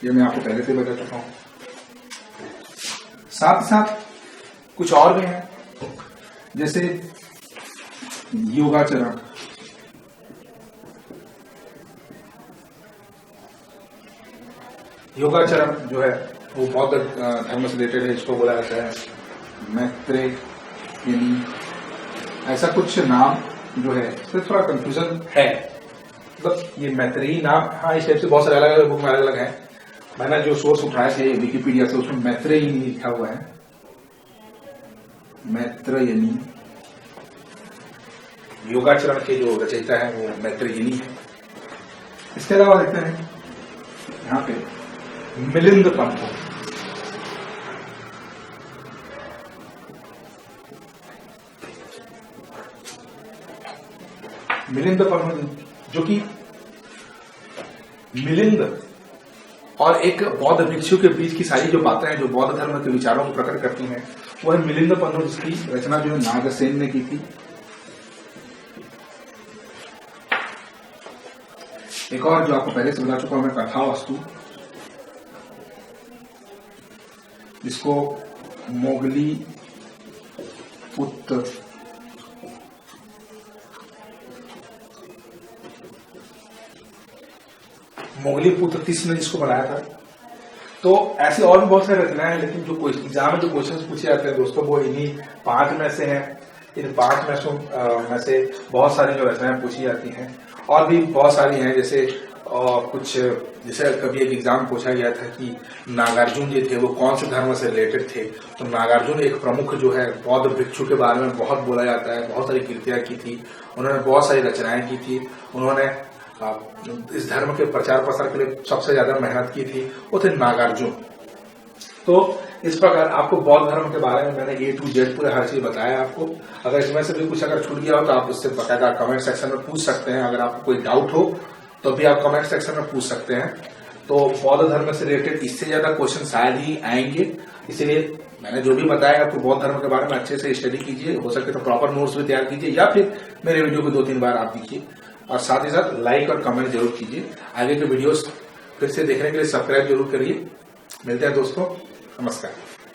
ये मैं आपको पहले से बता चुका हूं। साथ ही साथ कुछ और भी हैं, जैसे योगाचरण, योगाचरण जो है वो बौद्ध धर्म से रिलेटेड है। इसको बोला जाता है मैत्रेयनी। ऐसा कुछ नाम जो है इससे थोड़ा कंफ्यूजन है, मतलब ये मैत्रेयी नाम, हाँ इस टाइप से बहुत सारे अलग अलग बुक में अलग अलग है। मैंने जो सोर्स उठाया थे विकिपीडिया से उसमें मैत्रेयनी लिखा हुआ है, मैत्रेयनी। योगाचरण के जो रचयिता है वो मैत्रेयनी है। इसके अलावा देखते हैं यहाँ पे मिलिंद पंथ। मिलिंद पंथ जो कि मिलिंद और एक बौद्ध भिक्षु के बीच की सारी जो बातें हैं जो बौद्ध धर्म के विचारों को प्रकट करती हैं वो है मिलिंद पंथ, जिसकी रचना जो है नागसेन ने की थी। एक और जो आपको पहले से बता चुका हूं मैं, कथावस्तु, जिसको मोगली पुत्र तीस ने जिसको बनाया था। तो ऐसी और भी बहुत सारी रचनाएं हैं, लेकिन जो एग्जाम में जो क्वेश्चंस पूछे जाते हैं दोस्तों वो इन्हीं 5 में से हैं। इन 5 में से बहुत सारी जो रचनाएं पूछी जाती हैं, और भी बहुत सारी हैं। जैसे कुछ, जैसे कभी एक एग्जाम पूछा गया था कि नागार्जुन जी थे वो कौन से धर्म से रिलेटेड थे। तो नागार्जुन एक प्रमुख जो है बौद्ध भिक्षु के बारे में बहुत बोला जाता है, बहुत सारी कृतियां की थी उन्होंने, बहुत सारी रचनाएं की थी उन्होंने। इस धर्म के प्रचार प्रसार के लिए सबसे ज्यादा मेहनत की थी वो थे नागार्जुन। तो इस प्रकार आपको बौद्ध धर्म के बारे में मैंने A to Z पूरे हर चीज बताया आपको। अगर इसमें से भी कुछ अगर छूट गया हो तो आप उससे बकायदा कमेंट सेक्शन में पूछ सकते हैं। अगर आपको कोई डाउट हो तो भी आप कमेंट सेक्शन में पूछ सकते हैं। तो बौद्ध धर्म से रिलेटेड इससे ज्यादा क्वेश्चन शायद ही आएंगे, इसीलिए मैंने जो भी बताया आपको बौद्ध धर्म के बारे में अच्छे से स्टडी कीजिए, हो सके तो प्रॉपर नोट्स भी तैयार कीजिए, या फिर मेरे वीडियो को 2-3 बार आप देखिए, और साथ ही साथ लाइक और कमेंट जरूर कीजिए। आगे के वीडियोस फिर से देखने के लिए सब्सक्राइब जरूर करिए। मिलते हैं दोस्तों, नमस्कार।